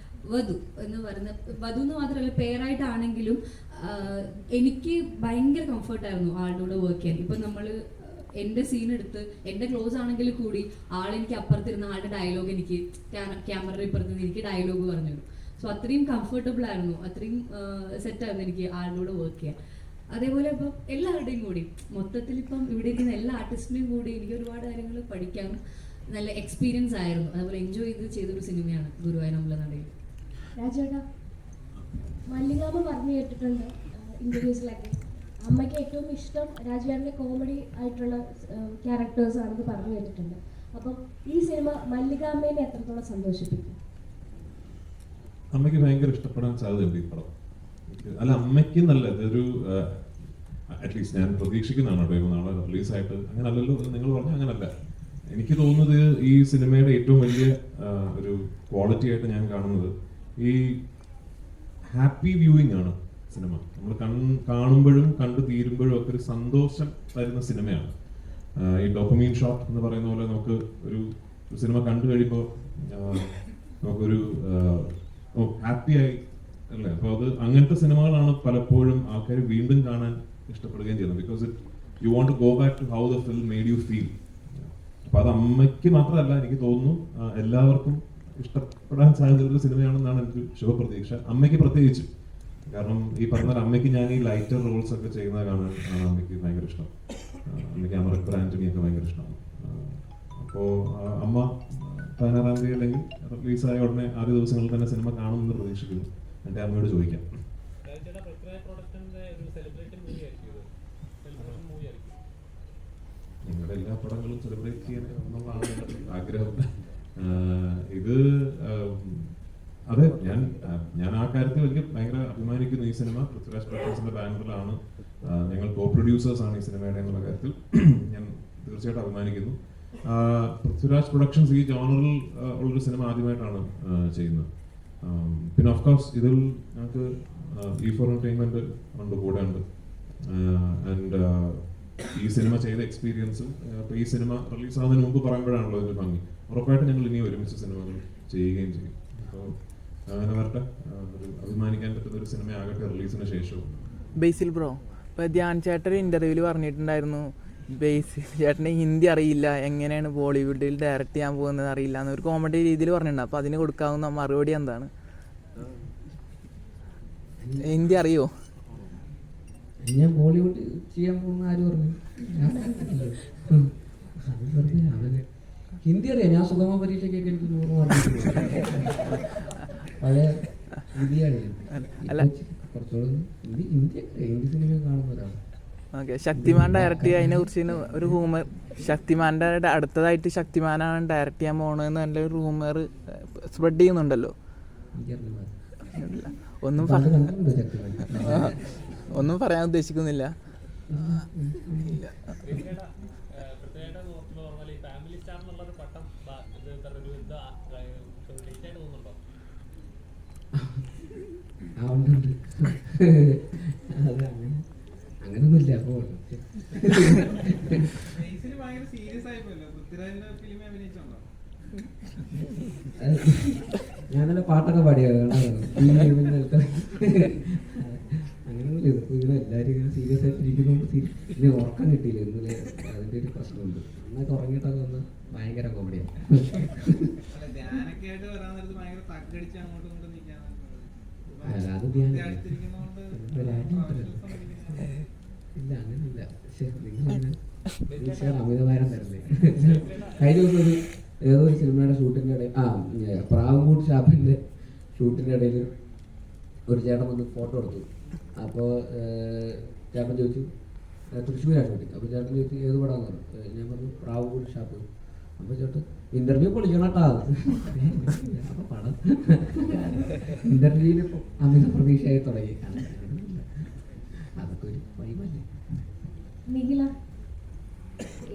വധു എന്ന് പറയുന്ന, വധു എന്ന് മാത്രമല്ല പേരായിട്ടാണെങ്കിലും എനിക്ക് ഭയങ്കര കംഫർട്ടായിരുന്നു ആളുടെ കൂടെ വർക്ക് ചെയ്യാൻ. ഇപ്പം നമ്മൾ എൻ്റെ സീൻ എടുത്ത് എൻ്റെ ക്ലോസ് ആണെങ്കിൽ കൂടി ആളെനിക്ക് അപ്പുറത്തിരുന്ന ആളുടെ ഡയലോഗ് എനിക്ക് ക്യാമറയുടെ ഇപ്പുറത്ത് എനിക്ക് ഡയലോഗ് പറഞ്ഞു തരും. സോ അത്രയും കംഫർട്ടബിൾ ആയിരുന്നു, അത്രയും സെറ്റായിരുന്നു എനിക്ക് ആളുടെ കൂടെ വർക്ക് ചെയ്യാൻ. അതേപോലെ ഇപ്പം എല്ലാവരുടെയും കൂടി മൊത്തത്തിൽ ഇപ്പം ഇവിടെ ഇരിക്കുന്ന എല്ലാ ആർട്ടിസ്റ്റിൻ്റെയും കൂടി എനിക്ക് ഒരുപാട് കാര്യങ്ങൾ പഠിക്കാനും നല്ല എക്സ്പീരിയൻസ് ആയിരുന്നു. അതുപോലെ എൻജോയ് ചെയ്തൊരു സിനിമയാണ് ഗുരുവായൂർ അമ്പലനടയിൽ. രാജേട്ടാ, മല്ലികാമ്മ പറഞ്ഞു കേട്ടിട്ടുണ്ട് ഇന്റർവ്യൂസിലൊക്കെ, അമ്മയ്ക്ക് ഏറ്റവും ഇഷ്ടം രാജുവേട്ടൻ്റെ കോമഡി ആയിട്ടുള്ള ക്യാരക്ടേഴ്സ് ആണെന്ന് പറഞ്ഞു കേട്ടിട്ടുണ്ട്. അപ്പം ഈ സിനിമ മല്ലികാമ്മേനെ എത്രത്തോളം സന്തോഷിപ്പിക്കും? അമ്മയ്ക്ക് ഭയങ്കര ഇഷ്ടപ്പെടാൻ സാധ്യതയുണ്ട് ഈ പടം. അല്ല, അമ്മയ്ക്ക് നല്ല ഇതൊരു അറ്റ്ലീസ്റ്റ് ഞാൻ പ്രതീക്ഷിക്കുന്നതാണ് കേട്ടോ. നാളെ റിലീസായിട്ട് അങ്ങനെ അല്ലല്ലോ നിങ്ങൾ പറഞ്ഞാൽ അങ്ങനല്ല. എനിക്ക് തോന്നുന്നത് ഈ സിനിമയുടെ ഏറ്റവും വലിയ ഒരു ക്വാളിറ്റി ആയിട്ട് ഞാൻ കാണുന്നത് ഈ ഹാപ്പി വ്യൂയിങ് ആണ് സിനിമ. നമ്മൾ കാണുമ്പോഴും കണ്ടു തീരുമ്പോഴും ഒക്കെ ഒരു സന്തോഷം തരുന്ന സിനിമയാണ്. ഈ ഡോപ്പമീൻ ഷോട്ട് എന്ന് പറയുന്ന പോലെ നമുക്ക് ഒരു സിനിമ കണ്ടു കഴിയുമ്പോൾ നമുക്കൊരു ഹാപ്പിയായി അല്ലേ. അപ്പോൾ അത് അങ്ങനത്തെ സിനിമകളാണ് പലപ്പോഴും ആൾക്കാർ വീണ്ടും കാണാൻ ഇഷ്ടപ്പെടുകയും ചെയ്യുന്നത്. Because you want to go back to how the film made you feel. അപ്പൊ അത് അമ്മയ്ക്ക് മാത്രമല്ല, എനിക്ക് തോന്നുന്നു എല്ലാവർക്കും ഇഷ്ടപ്പെടാൻ സാധ്യതയുള്ള സിനിമയാണെന്നാണ് എനിക്ക് ശുഭപ്രതീക്ഷ. അമ്മയ്ക്ക് പ്രത്യേകിച്ച്, കാരണം ഈ പറഞ്ഞ അമ്മയ്ക്ക് ഞാൻ ഈ ലൈറ്റർ റോൾസ് ഒക്കെ ചെയ്യുന്നത് കാണാൻ അമ്മയ്ക്ക് ഭയങ്കര ഇഷ്ടം. അമ്മയ്ക്ക് അമരപ്പുര ആന്റണിയൊക്കെ ഭയങ്കര ഇഷ്ടമാണ്. അപ്പോൾ അമ്മ 16-ാം തീയതി അല്ലെങ്കിൽ റിലീസായ ഉടനെ ആദ്യ ദിവസങ്ങളിൽ തന്നെ സിനിമ കാണുമെന്ന് പ്രതീക്ഷിക്കുന്നു. എൻ്റെ അമ്മയോട് ചോദിക്കാം. നിങ്ങളുടെ എല്ലാ പടങ്ങളും സെലിബ്രേറ്റ് ചെയ്യാൻ എന്നുള്ളതാണ് ആഗ്രഹം. ഇത് അതെ, ഞാൻ ആ കാര്യത്തിൽ എനിക്ക് ഭയങ്കര അഭിമാനിക്കുന്നു. ഈ സിനിമ പൃഥ്വിരാജ് പ്രൊഡക്ഷൻസിന്റെ ബാനറിലാണ്, ഞങ്ങൾ കോ പ്രൊഡ്യൂസേഴ്സ് ആണ് ഈ സിനിമയുടെ എന്നുള്ള കാര്യത്തിൽ ഞാൻ തീർച്ചയായിട്ടും അഭിമാനിക്കുന്നു. പൃഥ്വിരാജ് പ്രൊഡക്ഷൻസ് ഈ ജോണറിൽ ഉള്ളൊരു സിനിമ ആദ്യമായിട്ടാണ് ചെയ്യുന്നത്. പിന്നെ ഓഫ് കോഴ്സ് ഇതിൽ ഞങ്ങൾക്ക് E4 എന്റർടൈൻമെന്റ് ഉണ്ട്, കൂടെ ഉണ്ട്. ആൻഡ് ഈ സിനിമ ചെയ്ത എക്സ്പീരിയൻസ് ഇപ്പൊ ഈ സിനിമ റിലീസ് ആവുന്നതിന് മുമ്പ് പറയുമ്പോഴാണല്ലോ ഇതിന്റെ ഭംഗി. ഉറപ്പായിട്ടും ഞങ്ങൾ ഇനി ഒരുമിച്ച് സിനിമകൾ ചെയ്യുകയും ചെയ്യും. അപ്പോൾ അങ്ങനെ വരട്ടെ, ഒരു അഭിമാനിക്കാൻ പറ്റുന്ന ഒരു സിനിമയാകട്ടെ റിലീസിന് ശേഷവും. ബേസിൽ ബ്രോ, ഇപ്പോൾ ധ്യാൻ ചേട്ടൻ ഇന്റർവ്യൂവിൽ പറഞ്ഞിട്ടുണ്ടായിരുന്നു ബേസിൽ ചേട്ടന് ഹിന്ദി അറിയില്ല, എങ്ങനെയാണ് ബോളിവുഡിൽ ഡയറക്റ്റ് ചെയ്യാൻ പോകുന്നത് അറിയില്ല എന്നൊരു കോമഡി രീതിയിൽ പറഞ്ഞിട്ടുണ്ട്. അപ്പോൾ അതിന് കൊടുക്കാവുന്ന മറുപടി എന്താണ്? ഹിന്ദി അറിയോ? ഞാൻ ബോളിവുഡ് ചെയ്യാൻ പോകുന്ന ആര് പറഞ്ഞു? അവന് ഹിന്ദി അറിയാം. ഞാൻ സുഗമ പരീക്ഷയ്ക്കൊക്കെ എനിക്ക് 100 മാർക്ക് പഴയ ഹിന്ദിയാണ്. കുറച്ചുകൂടെ ഹിന്ദി സിനിമ കാണുന്ന ഒരാളാണ്. ഓക്കെ, ശക്തിമാൻ ഡയറക്റ്റ് ചെയ്യുക, അതിനെ കുറിച്ച് ഒരു റൂമർ, ശക്തിമാൻ്റെ അടുത്തതായിട്ട് ശക്തിമാനാണ് ഡയറക്റ്റ് ചെയ്യാൻ പോകണമെന്ന് നല്ലൊരു റൂമർ സ്പ്രെഡ് ചെയ്യുന്നുണ്ടല്ലോ. ഒന്നും പറയാൻ ഉദ്ദേശിക്കുന്നില്ല. അങ്ങനൊന്നുമില്ല. അപ്പോൾ ഞാനല്ല പാട്ടൊക്കെ പാടിയത് അങ്ങനെയൊന്നുമില്ല. ഇതിപ്പോ ഇങ്ങനെ എല്ലാവരും ഇങ്ങനെ സീരിയസ് ആയിട്ട് ഇരിക്കുന്നതുകൊണ്ട് ഇനി ഉറക്കം കിട്ടിയില്ല ഇന്നലെ. അതിന്റെ ഒരു പ്രശ്നമുണ്ട്. നന്നായിട്ട് ഉറങ്ങിയിട്ടൊക്കെ വന്ന് ഭയങ്കര കോമഡിയാണ്. അത് ഇല്ല, അങ്ങനെയില്ല. നിങ്ങൾ അമിതഭാരം തരല്ലേ. കഴിഞ്ഞ ദിവസം ഏതോ ഒരു സിനിമയുടെ ഷൂട്ടിൻ്റെ ഇടയിൽ പ്രാവൻകൂട്ട് ഷാപ്പിൻ്റെ ഷൂട്ടിൻ്റെ ഇടയിൽ ഒരു ചേട്ടൻ വന്ന് ഫോട്ടോ എടുത്തു. അപ്പോൾ ചേട്ടൻ ചോദിച്ചു തൃശ്ശൂരാണ് ഷൂട്ടിങ്. അപ്പോൾ ചേട്ടൻ ചോദിച്ചു ഏത് പടമാണെന്ന് പറഞ്ഞു. ഞാൻ പറഞ്ഞു പ്രാവൻകൂട്ട് ഷാപ്പ്. അപ്പോൾ ചേട്ടൻ ഇന്റർവ്യൂ പൊളിക്കണട്ടാ. അപ്പോൾ പടം ഇന്റർവ്യൂവിൽ അമിത പ്രതീക്ഷയായി തുടങ്ങി. അതൊക്കെ ഒരു വൈബല്ലേ. നിഖില,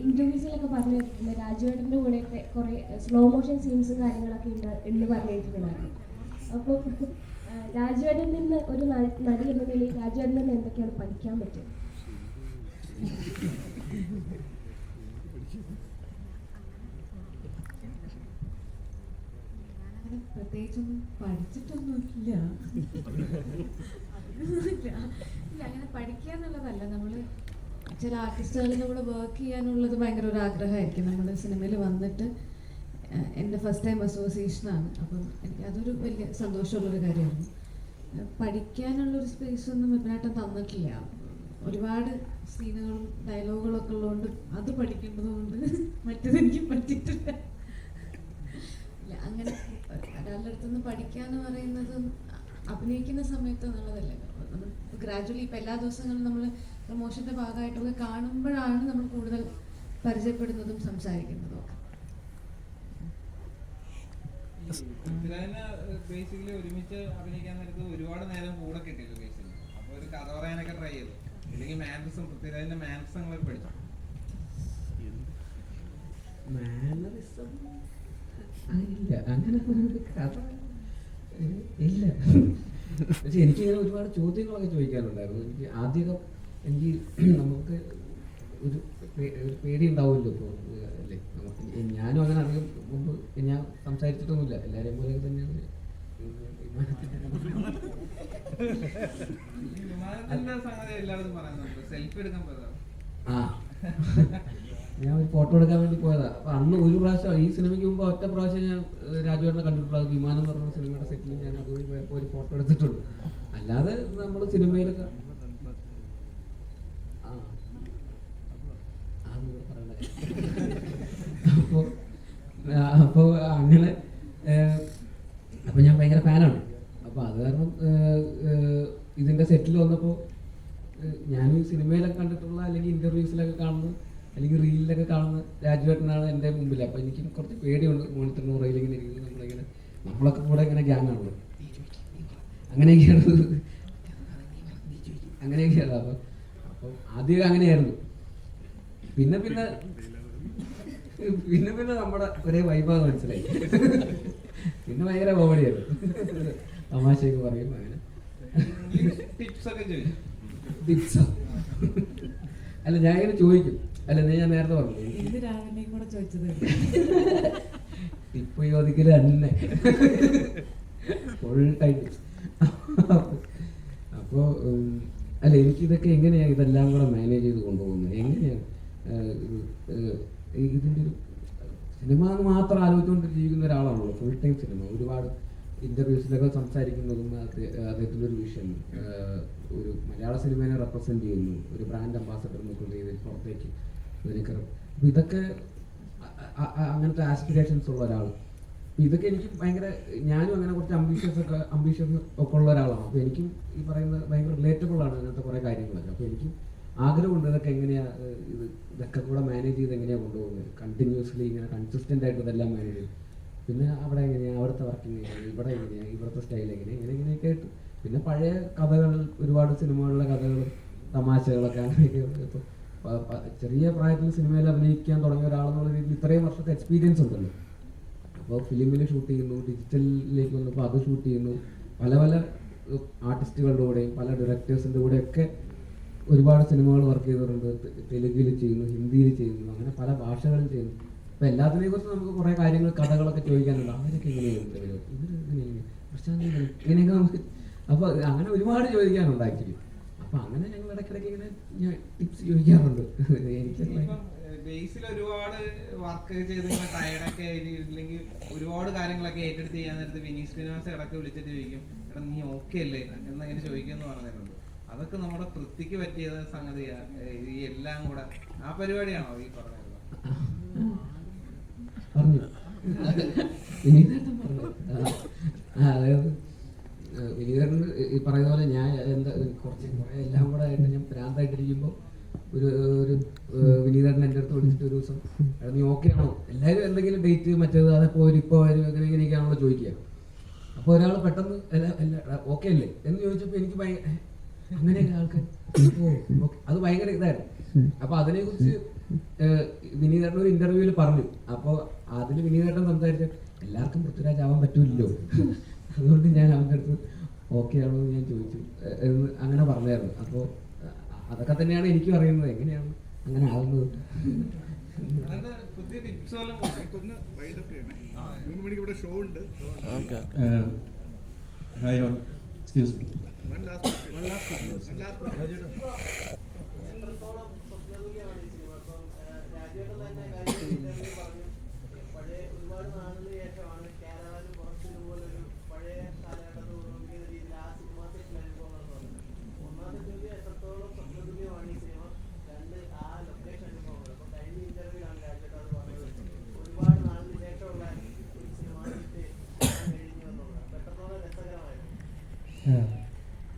ഇന്റർവ്യൂസിലൊക്കെ പറഞ്ഞു കേട്ടിട്ടുണ്ട് രാജുവേട്ടൻ്റെ കൂടെയൊക്കെ കുറേ സ്ലോ മോഷൻ സീൻസും കാര്യങ്ങളൊക്കെ ഉണ്ട് പറഞ്ഞു കേട്ടിട്ടുണ്ടായിരുന്നു. അപ്പോൾ രാജുവേട്ടൻ നിന്ന് ഒരു നടി എന്ന നിലയിൽ രാജുവേട്ടൻ നിന്ന് എന്തൊക്കെയാണ് പഠിക്കാൻ പറ്റും? പ്രത്യേകിച്ചൊന്നും പഠിച്ചിട്ടൊന്നുമില്ല. അങ്ങനെ പഠിക്കുക എന്നുള്ളതല്ല, നമ്മൾ ചില ആർട്ടിസ്റ്റുകളുടെ കൂടെ വർക്ക് ചെയ്യാനുള്ളത് ഭയങ്കര ഒരു ആഗ്രഹമായിരിക്കും. നമ്മുടെ സിനിമയിൽ വന്നിട്ട് എൻ്റെ ഫസ്റ്റ് ടൈം അസോസിയേഷനാണ്. അപ്പം എനിക്ക് അതൊരു വലിയ സന്തോഷമുള്ളൊരു കാര്യമാണ്. പഠിക്കാനുള്ളൊരു സ്പേസ് ഒന്നും ഇവനായിട്ടും തന്നിട്ടില്ല. ഒരുപാട് സീനുകളും ഡയലോഗുകളൊക്കെ ഉള്ളതുകൊണ്ട് അത് പഠിക്കേണ്ടതുകൊണ്ട് മറ്റേതെനിക്ക് പറ്റിയിട്ടില്ല. അങ്ങനെ ഒരാളുടെ അടുത്തുനിന്ന് പഠിക്കുക എന്ന് പറയുന്നത് അഭിനയിക്കുന്ന സമയത്ത് എന്നുള്ളതല്ലേ. നമ്മൾ ഗ്രാജുവലി ഇപ്പം എല്ലാ ദിവസങ്ങളും നമ്മൾ പ്രൊമോഷൻ്റെ ഭാഗമായിട്ടൊക്കെ കാണുമ്പോഴാണ് നമ്മൾ കൂടുതൽ പരിചയപ്പെടുന്നതും സംസാരിക്കുന്നതും ഒക്കെ. ബേസിക്കലി ഒരുമിച്ച് അഭിനയിക്കാൻ നേരത്ത് ഒരുപാട് നേരം കൂടെ കിട്ടിയില്ല ബേസിക്കലി. അപ്പോൾ ഒരു കഥ പറയാനൊക്കെ ട്രൈ ചെയ്തു. അല്ലെങ്കിൽ മാനറിസം, പൃഥ്വിരാജിന്റെ മാനറിസങ്ങളൊക്കെ പഠിച്ചു. ഇല്ല, അങ്ങനെ കഥ ഇല്ല. പക്ഷെ എനിക്കിങ്ങനെ ഒരുപാട് ചോദ്യങ്ങളൊക്കെ ചോദിക്കാനുണ്ടായിരുന്നു. എനിക്ക് ആദ്യമൊക്കെ എനിക്ക് നമുക്ക് ഒരു പേടി ഉണ്ടാവുമല്ലോ ഇപ്പോൾ അല്ലേ, നമുക്ക് ഞാനും അങ്ങനെ അധികം മുമ്പ് ഞാൻ സംസാരിച്ചിട്ടൊന്നുമില്ല, എല്ലാവരെയും പോലെ തന്നെയാണ് വിമാനത്തിന്റെ സംഗതി എല്ലാവരും പറയുന്നുണ്ട്, സെൽഫി എടുക്കാൻ പോയതാ. ആ ഞാൻ ഒരു ഫോട്ടോ എടുക്കാൻ വേണ്ടി പോയതാ. അപ്പൊ അന്ന് ഒരു പ്രാവശ്യം ഈ സിനിമയ്ക്ക് മുമ്പ് ഒറ്റ പ്രാവശ്യം ഞാൻ രാജുവേട്ടനെ കണ്ടിട്ടുള്ളത് വിമാനം എന്ന് പറഞ്ഞ സിനിമയുടെ സെറ്റിൽ ഞാൻ അതുവഴി പോയപ്പോൾ ഒരു ഫോട്ടോ എടുത്തിട്ടുണ്ട്. അല്ലാതെ നമ്മൾ സിനിമയിലൊക്കെ അപ്പോൾ അങ്ങനെ അപ്പോൾ ഞാൻ ഭയങ്കര ഫാനാണ്. അപ്പോൾ അത് കാരണം ഇതിൻ്റെ സെറ്റിൽ വന്നപ്പോൾ ഞാൻ ഈ സിനിമയിലൊക്കെ കണ്ടിട്ടുള്ള അല്ലെങ്കിൽ ഇൻ്റർവ്യൂസിലൊക്കെ കാണുന്ന അല്ലെങ്കിൽ റീലിലൊക്കെ കാണുന്ന രാജുവേട്ടനാണ് എൻ്റെ മുമ്പിൽ. അപ്പോൾ എനിക്ക് കുറച്ച് പേടിയുണ്ട്. മോണിറ്ററിന് പുറകിൽ ഇങ്ങനെ ഇരിക്കുന്നത് നമ്മളൊക്കെ കൂടെ ഇങ്ങനെ ഗ്യാങ് ആണല്ലോ, അങ്ങനെയൊക്കെയാണ്. അപ്പോൾ ആദ്യം അങ്ങനെയായിരുന്നു. പിന്നെ പിന്നെ പിന്നെ പിന്നെ നമ്മുടെ ഒരേ വൈബാന്ന് മനസ്സിലായി. പിന്നെ ഭയങ്കര കോമഡിയായിരുന്നു, തമാശയൊക്കെ പറയും. അങ്ങനെ ടിപ്സോ അല്ല ഞാൻ ഇങ്ങനെ ചോദിക്കും. അല്ല ഞാൻ നേരത്തെ പറഞ്ഞു ടിപ്പ് ചോദിക്കല് തന്നെ ഫുൾ ടൈം. അപ്പോൾ അല്ല എനിക്കിതൊക്കെ എങ്ങനെയാണ് ഇതെല്ലാം കൂടെ മാനേജ് ചെയ്ത് കൊണ്ടുപോകുന്നത്, എങ്ങനെയാണ് ഇതിൻ്റെ ഒരു സിനിമ എന്ന് മാത്രം ആലോചിച്ചുകൊണ്ട് ജീവിക്കുന്ന ഒരാളാണല്ലോ, ഫുൾ ടൈം സിനിമ. ഒരുപാട് ഇൻ്റർവ്യൂസിലൊക്കെ സംസാരിക്കുന്നതും അദ്ദേഹത്തിൻ്റെ ഒരു വിഷൻ, ഒരു മലയാള സിനിമയെ റെപ്രസെൻറ്റ് ചെയ്യുന്നു, ഒരു ബ്രാൻഡ് അംബാസഡർ എന്നൊക്കെ ചെയ്ത് പുറത്തേക്ക് ഇതിനൊക്കെ. അപ്പോൾ ഇതൊക്കെ അങ്ങനത്തെ ആസ്പിറേഷൻസ് ഉള്ള ഒരാൾ. അപ്പോൾ ഇതൊക്കെ എനിക്ക് ഭയങ്കര, ഞാനും അങ്ങനെ കുറച്ച് അംബീഷ്യസ് ഒക്കെ ഉള്ള ഒരാളാണ്. അപ്പോൾ എനിക്കും ഈ പറയുന്നത് ഭയങ്കര റിലേറ്റബിൾ ആണ് അങ്ങനത്തെ കുറേ കാര്യങ്ങളൊക്കെ. അപ്പോൾ എനിക്ക് ആഗ്രഹമുണ്ട് ഇതൊക്കെ എങ്ങനെയാണ് ഇതൊക്കെ കൂടെ മാനേജ് ചെയ്ത് എങ്ങനെയാണ് കൊണ്ടുപോകുന്നത്, കണ്ടിന്യൂസ്ലി ഇങ്ങനെ കൺസിസ്റ്റൻ്റ് ആയിട്ട് ഇതെല്ലാം മാനേജ് ചെയ്യും. പിന്നെ അവിടെ എങ്ങനെയാണ്, അവിടുത്തെ വർക്കിംഗ് എങ്ങനെയാണ്, ഇവിടെ എങ്ങനെയാണ്, ഇവിടുത്തെ സ്റ്റൈൽ എങ്ങനെയാണ്, ഇങ്ങനെയൊക്കെ ആയിട്ട്. പിന്നെ പഴയ കഥകൾ, ഒരുപാട് സിനിമകളിലെ കഥകളും തമാശകളൊക്കെ അങ്ങനെയൊക്കെ. ഇപ്പോൾ ചെറിയ പ്രായത്തിൽ സിനിമയിൽ അഭിനയിക്കാൻ തുടങ്ങിയ ഒരാളെന്നുള്ള രീതിയിൽ ഇത്രയും വർഷത്തെ എക്സ്പീരിയൻസ് ഉണ്ടല്ലോ. അപ്പോൾ ഫിലിമിൽ ഷൂട്ട് ചെയ്യുന്നു, ഡിജിറ്റലിലേക്ക് വന്നപ്പോൾ അത് ഷൂട്ട് ചെയ്യുന്നു, പല പല ആർട്ടിസ്റ്റുകളുടെ കൂടെയും പല ഡയറക്ടേഴ്സിൻ്റെ കൂടെയൊക്കെ ഒരുപാട് സിനിമകൾ വർക്ക് ചെയ്തിട്ടുണ്ട്. തെലുങ്കിൽ ചെയ്യുന്നു, ഹിന്ദിയിൽ ചെയ്യുന്നു, അങ്ങനെ പല ഭാഷകളും ചെയ്യുന്നു. അപ്പോൾ എല്ലാത്തിനെ കുറിച്ച് നമുക്ക് കുറേ കാര്യങ്ങൾ, കഥകളൊക്കെ ചോദിക്കാനുണ്ട്. അവരൊക്കെ എങ്ങനെയാണ് ഇവർ ഇങ്ങനെയാണ് പ്രശാന്ത് ഇങ്ങനെയൊക്കെ നമുക്ക്. അപ്പോൾ അങ്ങനെ ഒരുപാട് ചോദിക്കാനുണ്ട് ആക്ച്വലി. അപ്പോൾ അങ്ങനെ ഞങ്ങൾ ഇടയ്ക്കിടയ്ക്ക് ഇങ്ങനെ ഞാൻ ടിപ്സ് ചോദിക്കാറുണ്ട്. എനിക്ക് ബേസിൽ ഒരുപാട് വർക്ക് ചെയ്ത് ടയർഡൊക്കെ ഇല്ലെങ്കിൽ ഒരുപാട് കാര്യങ്ങളൊക്കെ ഏറ്റെടുത്ത് ചെയ്യാൻ നേരത്ത് വിനീത് ശ്രീനിവാസൻ ഇടയ്ക്ക് വിളിച്ചിട്ട് ചോദിക്കും, എടാ നീ ഓക്കെ അല്ലേ എന്നങ്ങനെ ചോദിക്കുമെന്ന് പറഞ്ഞിട്ടുണ്ട്. അതൊക്കെ നമ്മുടെ വൃത്തിക്ക് പറ്റിയ സംഗതിയാണ്. ഈ എല്ലാം കൂടെ ആ പരിപാടിയാണോ ഈ പറഞ്ഞത്? പറഞ്ഞു വിനീതേട്ടൻ പറഞ്ഞു. അതായത് വിനീതേട്ടൻ ഈ പറയുന്ന പോലെ ഞാൻ എന്താ കുറേ എല്ലാം കൂടെ ആയിട്ട് ഞാൻ ഭ്രാന്തായിട്ടിരിക്കുമ്പോൾ ഒരു വിനീതേട്ടൻ എൻ്റെ അടുത്ത് വിളിച്ചിട്ട് ഒരു ദിവസം, നീ ഓക്കെ ആണോ, എല്ലാവരും എന്തെങ്കിലും ഡേറ്റ് മറ്റേത് അതെപ്പോൾ വരും ഇപ്പോൾ വരും അങ്ങനെ ഇങ്ങനെയൊക്കെയാണല്ലോ ചോദിക്കുക. അപ്പോൾ ഒരാൾ പെട്ടെന്ന് ഓക്കെ അല്ലേ എന്ന് ചോദിച്ചപ്പോൾ എനിക്ക് ഭയങ്കര അങ്ങനെയൊക്കെ ആൾക്കാർ അത് ഭയങ്കര ഇതായിരുന്നു. അപ്പോൾ അതിനെക്കുറിച്ച് വിനീതേട്ടൻ ഒരു ഇന്റർവ്യൂവിൽ പറഞ്ഞു. അപ്പോൾ അതിൽ വിനീതേട്ടൻ സംസാരിച്ച എല്ലാവർക്കും പൃഥ്വിരാജ് ആവാൻ പറ്റൂല്ലോ, അതുകൊണ്ട് ഞാൻ അവൻ്റെ അടുത്ത് ഓക്കെ ആണോ എന്ന് ഞാൻ ചോദിച്ചു എന്ന് അങ്ങനെ പറഞ്ഞായിരുന്നു. അപ്പോൾ അതൊക്കെ തന്നെയാണ് എനിക്കും അറിയുന്നത് എങ്ങനെയാണ് അങ്ങനെ ആവുന്നത്.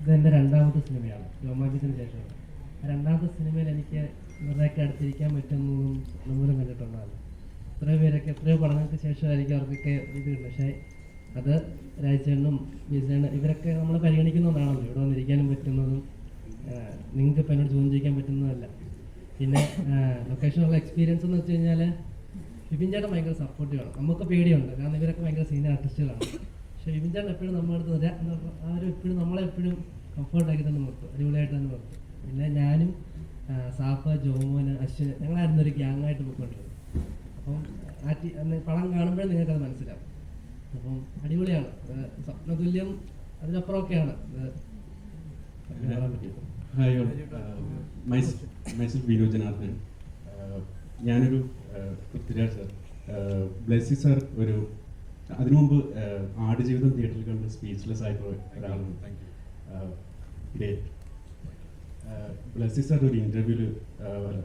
ഇതെൻ്റെ രണ്ടാമത്തെ സിനിമയാണ്, രോമാഞ്ചത്തിന് ശേഷമാണ്. രണ്ടാമത്തെ സിനിമയിൽ എനിക്ക് ഇവരുടെയൊക്കെ അടുത്തിരിക്കാൻ പറ്റുന്നതും നമ്മളും കണ്ടിട്ടുള്ളതാണ്. എത്രയോ പേരൊക്കെ എത്രയോ പഠനങ്ങൾക്ക് ശേഷമായിരിക്കും അവർക്കൊക്കെ ഇത് കിട്ടും. പക്ഷേ അത് രാജേണ്ണനും വിജയണ്ണ ഇവരൊക്കെ നമ്മൾ പരിഗണിക്കുന്നതാണല്ലോ, ഇവിടെ വന്നിരിക്കാനും പറ്റുന്നതും നിങ്ങൾക്ക് ഇപ്പം എന്നോട് ചോദ്യം ചെയ്യാൻ പറ്റുന്നതല്ല. പിന്നെ ലൊക്കേഷനുള്ള എക്സ്പീരിയൻസ് എന്ന് വെച്ച് കഴിഞ്ഞാൽ വിപിൻ ചേട്ടൻ ഭയങ്കര സപ്പോർട്ടീവാണ്. നമുക്ക് പേടിയുണ്ട്, കാരണം ഇവരൊക്കെ ഭയങ്കര സീനിയർ ആർട്ടിസ്റ്റുകളാണ്. പക്ഷേ വിപിൻ ചേട്ടൻ എപ്പോഴും നമ്മുടെ അടുത്ത് എപ്പോഴും നമ്മളെപ്പോഴും കംഫർട്ടാക്കി തന്നെ നിർത്തും, അടിപൊളിയായിട്ട് തന്നെ നിർത്തും. പിന്നെ ഞാനും സാഫ, ജോമോന്, അശ്വിൻ ഞങ്ങളായിരുന്നു ഒരു ഗ്യാങ്ങായിട്ട് പോയിക്കൊണ്ടിരുന്നത്. അപ്പം പടം കാണുമ്പോഴേ നിങ്ങൾക്കത് മനസ്സിലാവും. അപ്പം അടിപൊളിയാണ്, സ്വപ്നതുല്യം, അതിനപ്പുറമൊക്കെയാണ് hi all, myself Vinod Janardhan. ഞാനൊരു പൃഥ്വിരാജ് സാർ, ബ്ലെസ്സി സാർ ഒരു അതിനു മുമ്പ് ആടുജീവിതം തിയേറ്ററിൽ കണ്ട് സ്പീച്ച്ലെസ് ആയിട്ടുള്ള ഒരാളാണ്. ഗ്രേറ്റ്. ബ്ലെസ്സി സാർ ഒരു ഇൻ്റർവ്യൂവിൽ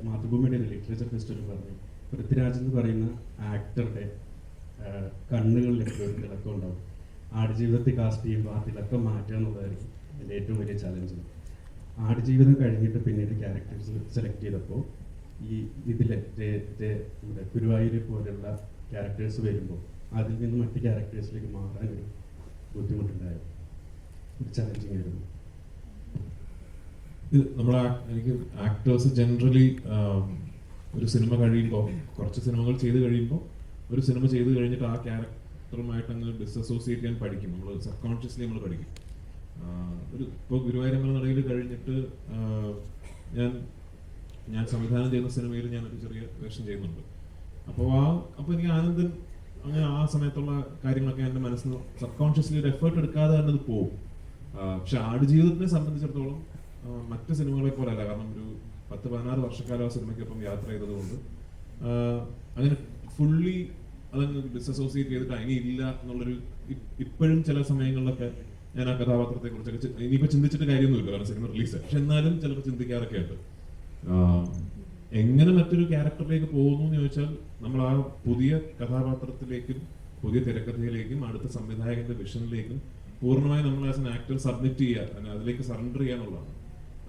മാതൃഭൂമിയുടെ ഒരു ലിറ്ററേച്ചർ ഫെസ്റ്റിവൽ പറഞ്ഞു, പൃഥ്വിരാജ് എന്ന് പറയുന്ന ആക്ടറുടെ കണ്ണുകളിൽ എപ്പോഴും തിളക്കം ഉണ്ടാവും. ആടുജീവിതത്തെ കാസ്റ്റ് ചെയ്യുമ്പോൾ ആ തിളക്കം മാറ്റുക എന്നുള്ളതായിരുന്നു എൻ്റെ ഏറ്റവും വലിയ ചലഞ്ച്. ആടുജീവിതം കഴിഞ്ഞിട്ട് പിന്നീട് ക്യാരക്ടേഴ്സ് സെലക്ട് ചെയ്തപ്പോൾ ഈ ഇതിലെ നമ്മുടെ ഗുരുവായൂർ പോലുള്ള ക്യാരക്ടേഴ്സ് വരുമ്പോൾ അതിൽ നിന്ന് മറ്റ് ക്യാരക്ടേഴ്സിലേക്ക് മാറാനൊരു ബുദ്ധിമുട്ടുണ്ടായിരുന്നു, ഒരു ചലഞ്ചിങ് ആയിരുന്നു. ഇത് നമ്മളെ എനിക്ക് ആക്ടേഴ്സ് ജനറലി ഒരു സിനിമ കഴിയുമ്പോൾ, കുറച്ച് സിനിമകൾ ചെയ്ത് കഴിയുമ്പോൾ, ഒരു സിനിമ ചെയ്ത് കഴിഞ്ഞിട്ട് ആ ക്യാരക്ടറുമായിട്ട് അങ്ങ് ഡിസസോസിയേറ്റ് ചെയ്യാൻ പഠിക്കും. നമ്മൾ സബ് കോൺഷ്യസ്ലി നമ്മൾ പഠിക്കും. ഇപ്പോൾ ഗുരുവായൂരമ്പല നടയിൽ കഴിഞ്ഞിട്ട് ഞാൻ സംവിധാനം ചെയ്യുന്ന സിനിമയിൽ ഞാനൊരു ചെറിയ വേഷം ചെയ്യുന്നുണ്ട്. അപ്പോൾ എനിക്ക് ആനന്ദൻ അങ്ങനെ ആ സമയത്തുള്ള കാര്യങ്ങളൊക്കെ എൻ്റെ മനസ്സിൽ സബ് കോൺഷ്യസ്ലി ഒരു എഫേർട്ട് എടുക്കാതെ തന്നെ അത് പോകും. പക്ഷെ ആടുജീവിതത്തിനെ സംബന്ധിച്ചിടത്തോളം മറ്റ് സിനിമകളെ പോലെ അല്ല. കാരണം ഒരു 10-16 വർഷക്കാലം ആ സിനിമയ്ക്കൊപ്പം യാത്ര ചെയ്തതുകൊണ്ട് അങ്ങനെ ഫുള്ളി അതങ്ങ് ഡിസസോസിയേറ്റ് ചെയ്തിട്ട് ഇനി ഇല്ല എന്നുള്ളൊരു, ഇപ്പോഴും ചില സമയങ്ങളിലൊക്കെ ഞാൻ ആ കഥാപാത്രത്തെ കുറിച്ചൊക്കെ ഇനിയിപ്പോൾ ചിന്തിച്ചിട്ട് കാര്യമൊന്നുമില്ല, കാരണം സിനിമ റിലീസ്. പക്ഷെ എന്നാലും ചിലപ്പോൾ ചിന്തിക്കാറൊക്കെ ഉണ്ട്. എങ്ങനെ മറ്റൊരു ക്യാരക്ടറിലേക്ക് പോകുന്നു എന്ന് ചോദിച്ചാൽ, നമ്മൾ ആ പുതിയ കഥാപാത്രത്തിലേക്കും പുതിയ തിരക്കഥയിലേക്കും അടുത്ത സംവിധായകന്റെ വിഷനിലേക്കും പൂർണ്ണമായി നമ്മൾ ആസ് എൻ ആക്ടർ സബ്മിറ്റ് ചെയ്യുക, അതിലേക്ക് സറണ്ടർ ചെയ്യാന്നുള്ളതാണ്.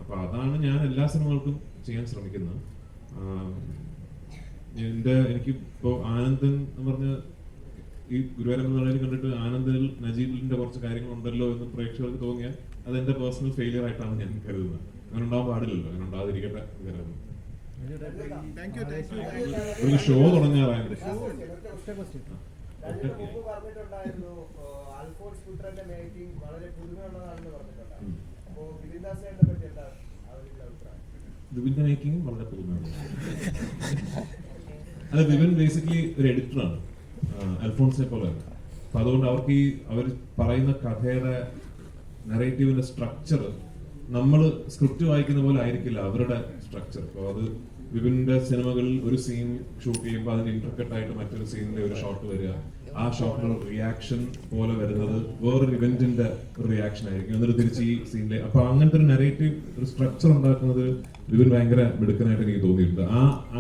അപ്പൊ അതാണ് ഞാൻ എല്ലാ സിനിമകൾക്കും ചെയ്യാൻ ശ്രമിക്കുന്നത്. എനിക്ക് ഇപ്പോൾ ആനന്ദൻ എന്ന് പറഞ്ഞ ഈ ഗുരുവായൂരമ്പല കണ്ടിട്ട് ആനന്ദനിൽ നജീബിന്റെ കുറച്ച് കാര്യങ്ങളുണ്ടല്ലോ എന്ന് പ്രേക്ഷകർക്ക് തോന്നിയാൽ അത് എന്റെ പേഴ്സണൽ ഫെയിലിയർ ആയിട്ടാണ് ഞാൻ കരുതുന്നത്. അങ്ങനെ ഉണ്ടാവാൻ പാടില്ലല്ലോ, അങ്ങനെ ഉണ്ടാകാതിരിക്കട്ടെ എന്ന് കരുതുന്നു. ഒരു ഷോ തുടങ്ങാറായിരുന്നു. വിപിന്റെ മേക്കിംഗ് വളരെ പുതുമയാണ്. അത് വിപിൻ ബേസിക്കലി ഒരു എഡിറ്ററാണ്, അൽഫോൺസിനെ പോലെ. അപ്പൊ അതുകൊണ്ട് അവർക്ക് അവർ പറയുന്ന കഥയുടെ നറേറ്റീവിന്റെ സ്ട്രക്ചർ നമ്മൾ സ്ക്രിപ്റ്റ് വായിക്കുന്ന പോലെ ആയിരിക്കില്ല അവരുടെ സ്ട്രക്ചർ. അപ്പോൾ അത് വിപിന്റെ സിനിമകളിൽ ഒരു സീൻ ഷൂട്ട് ചെയ്യുമ്പോൾ അതിന് ഇന്റർകട്ട് ആയിട്ട് മറ്റൊരു സീനിന്റെ ഒരു ഷോട്ട് വരിക, ആ ഷോട്ടിലുള്ള റിയാക്ഷൻ പോലെ വരുന്നത് വേറൊരു ഇവന്റിന്റെ റിയാക്ഷൻ ആയിരിക്കും, എന്നിട്ട് തിരിച്ച് ഈ സീനിലെ. അപ്പൊ അങ്ങനത്തെ ഒരു നറേറ്റീവ് ഒരു സ്ട്രക്ചർ ഉണ്ടാക്കുന്നത് വിപിൻ ഭയങ്കര മിടുക്കനായിട്ട് എനിക്ക് തോന്നിയിട്ടുണ്ട്.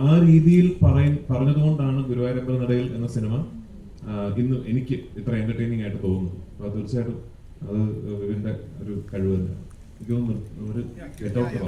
ആ രീതിയിൽ പറഞ്ഞതുകൊണ്ടാണ് ഗുരുവായൂരമ്പല നടയിൽ എന്ന സിനിമ ഇന്ന് എനിക്ക് ഇത്ര എന്റർടൈനിങ് ആയിട്ട് തോന്നുന്നത്. അപ്പൊ തീർച്ചയായിട്ടും അത് വിപിന്റെ ഒരു കഴിവ് തന്നെയാണ്. എനിക്ക് തോന്നുന്നു ഒരു ഗെറ്റ് ഔട്ട്.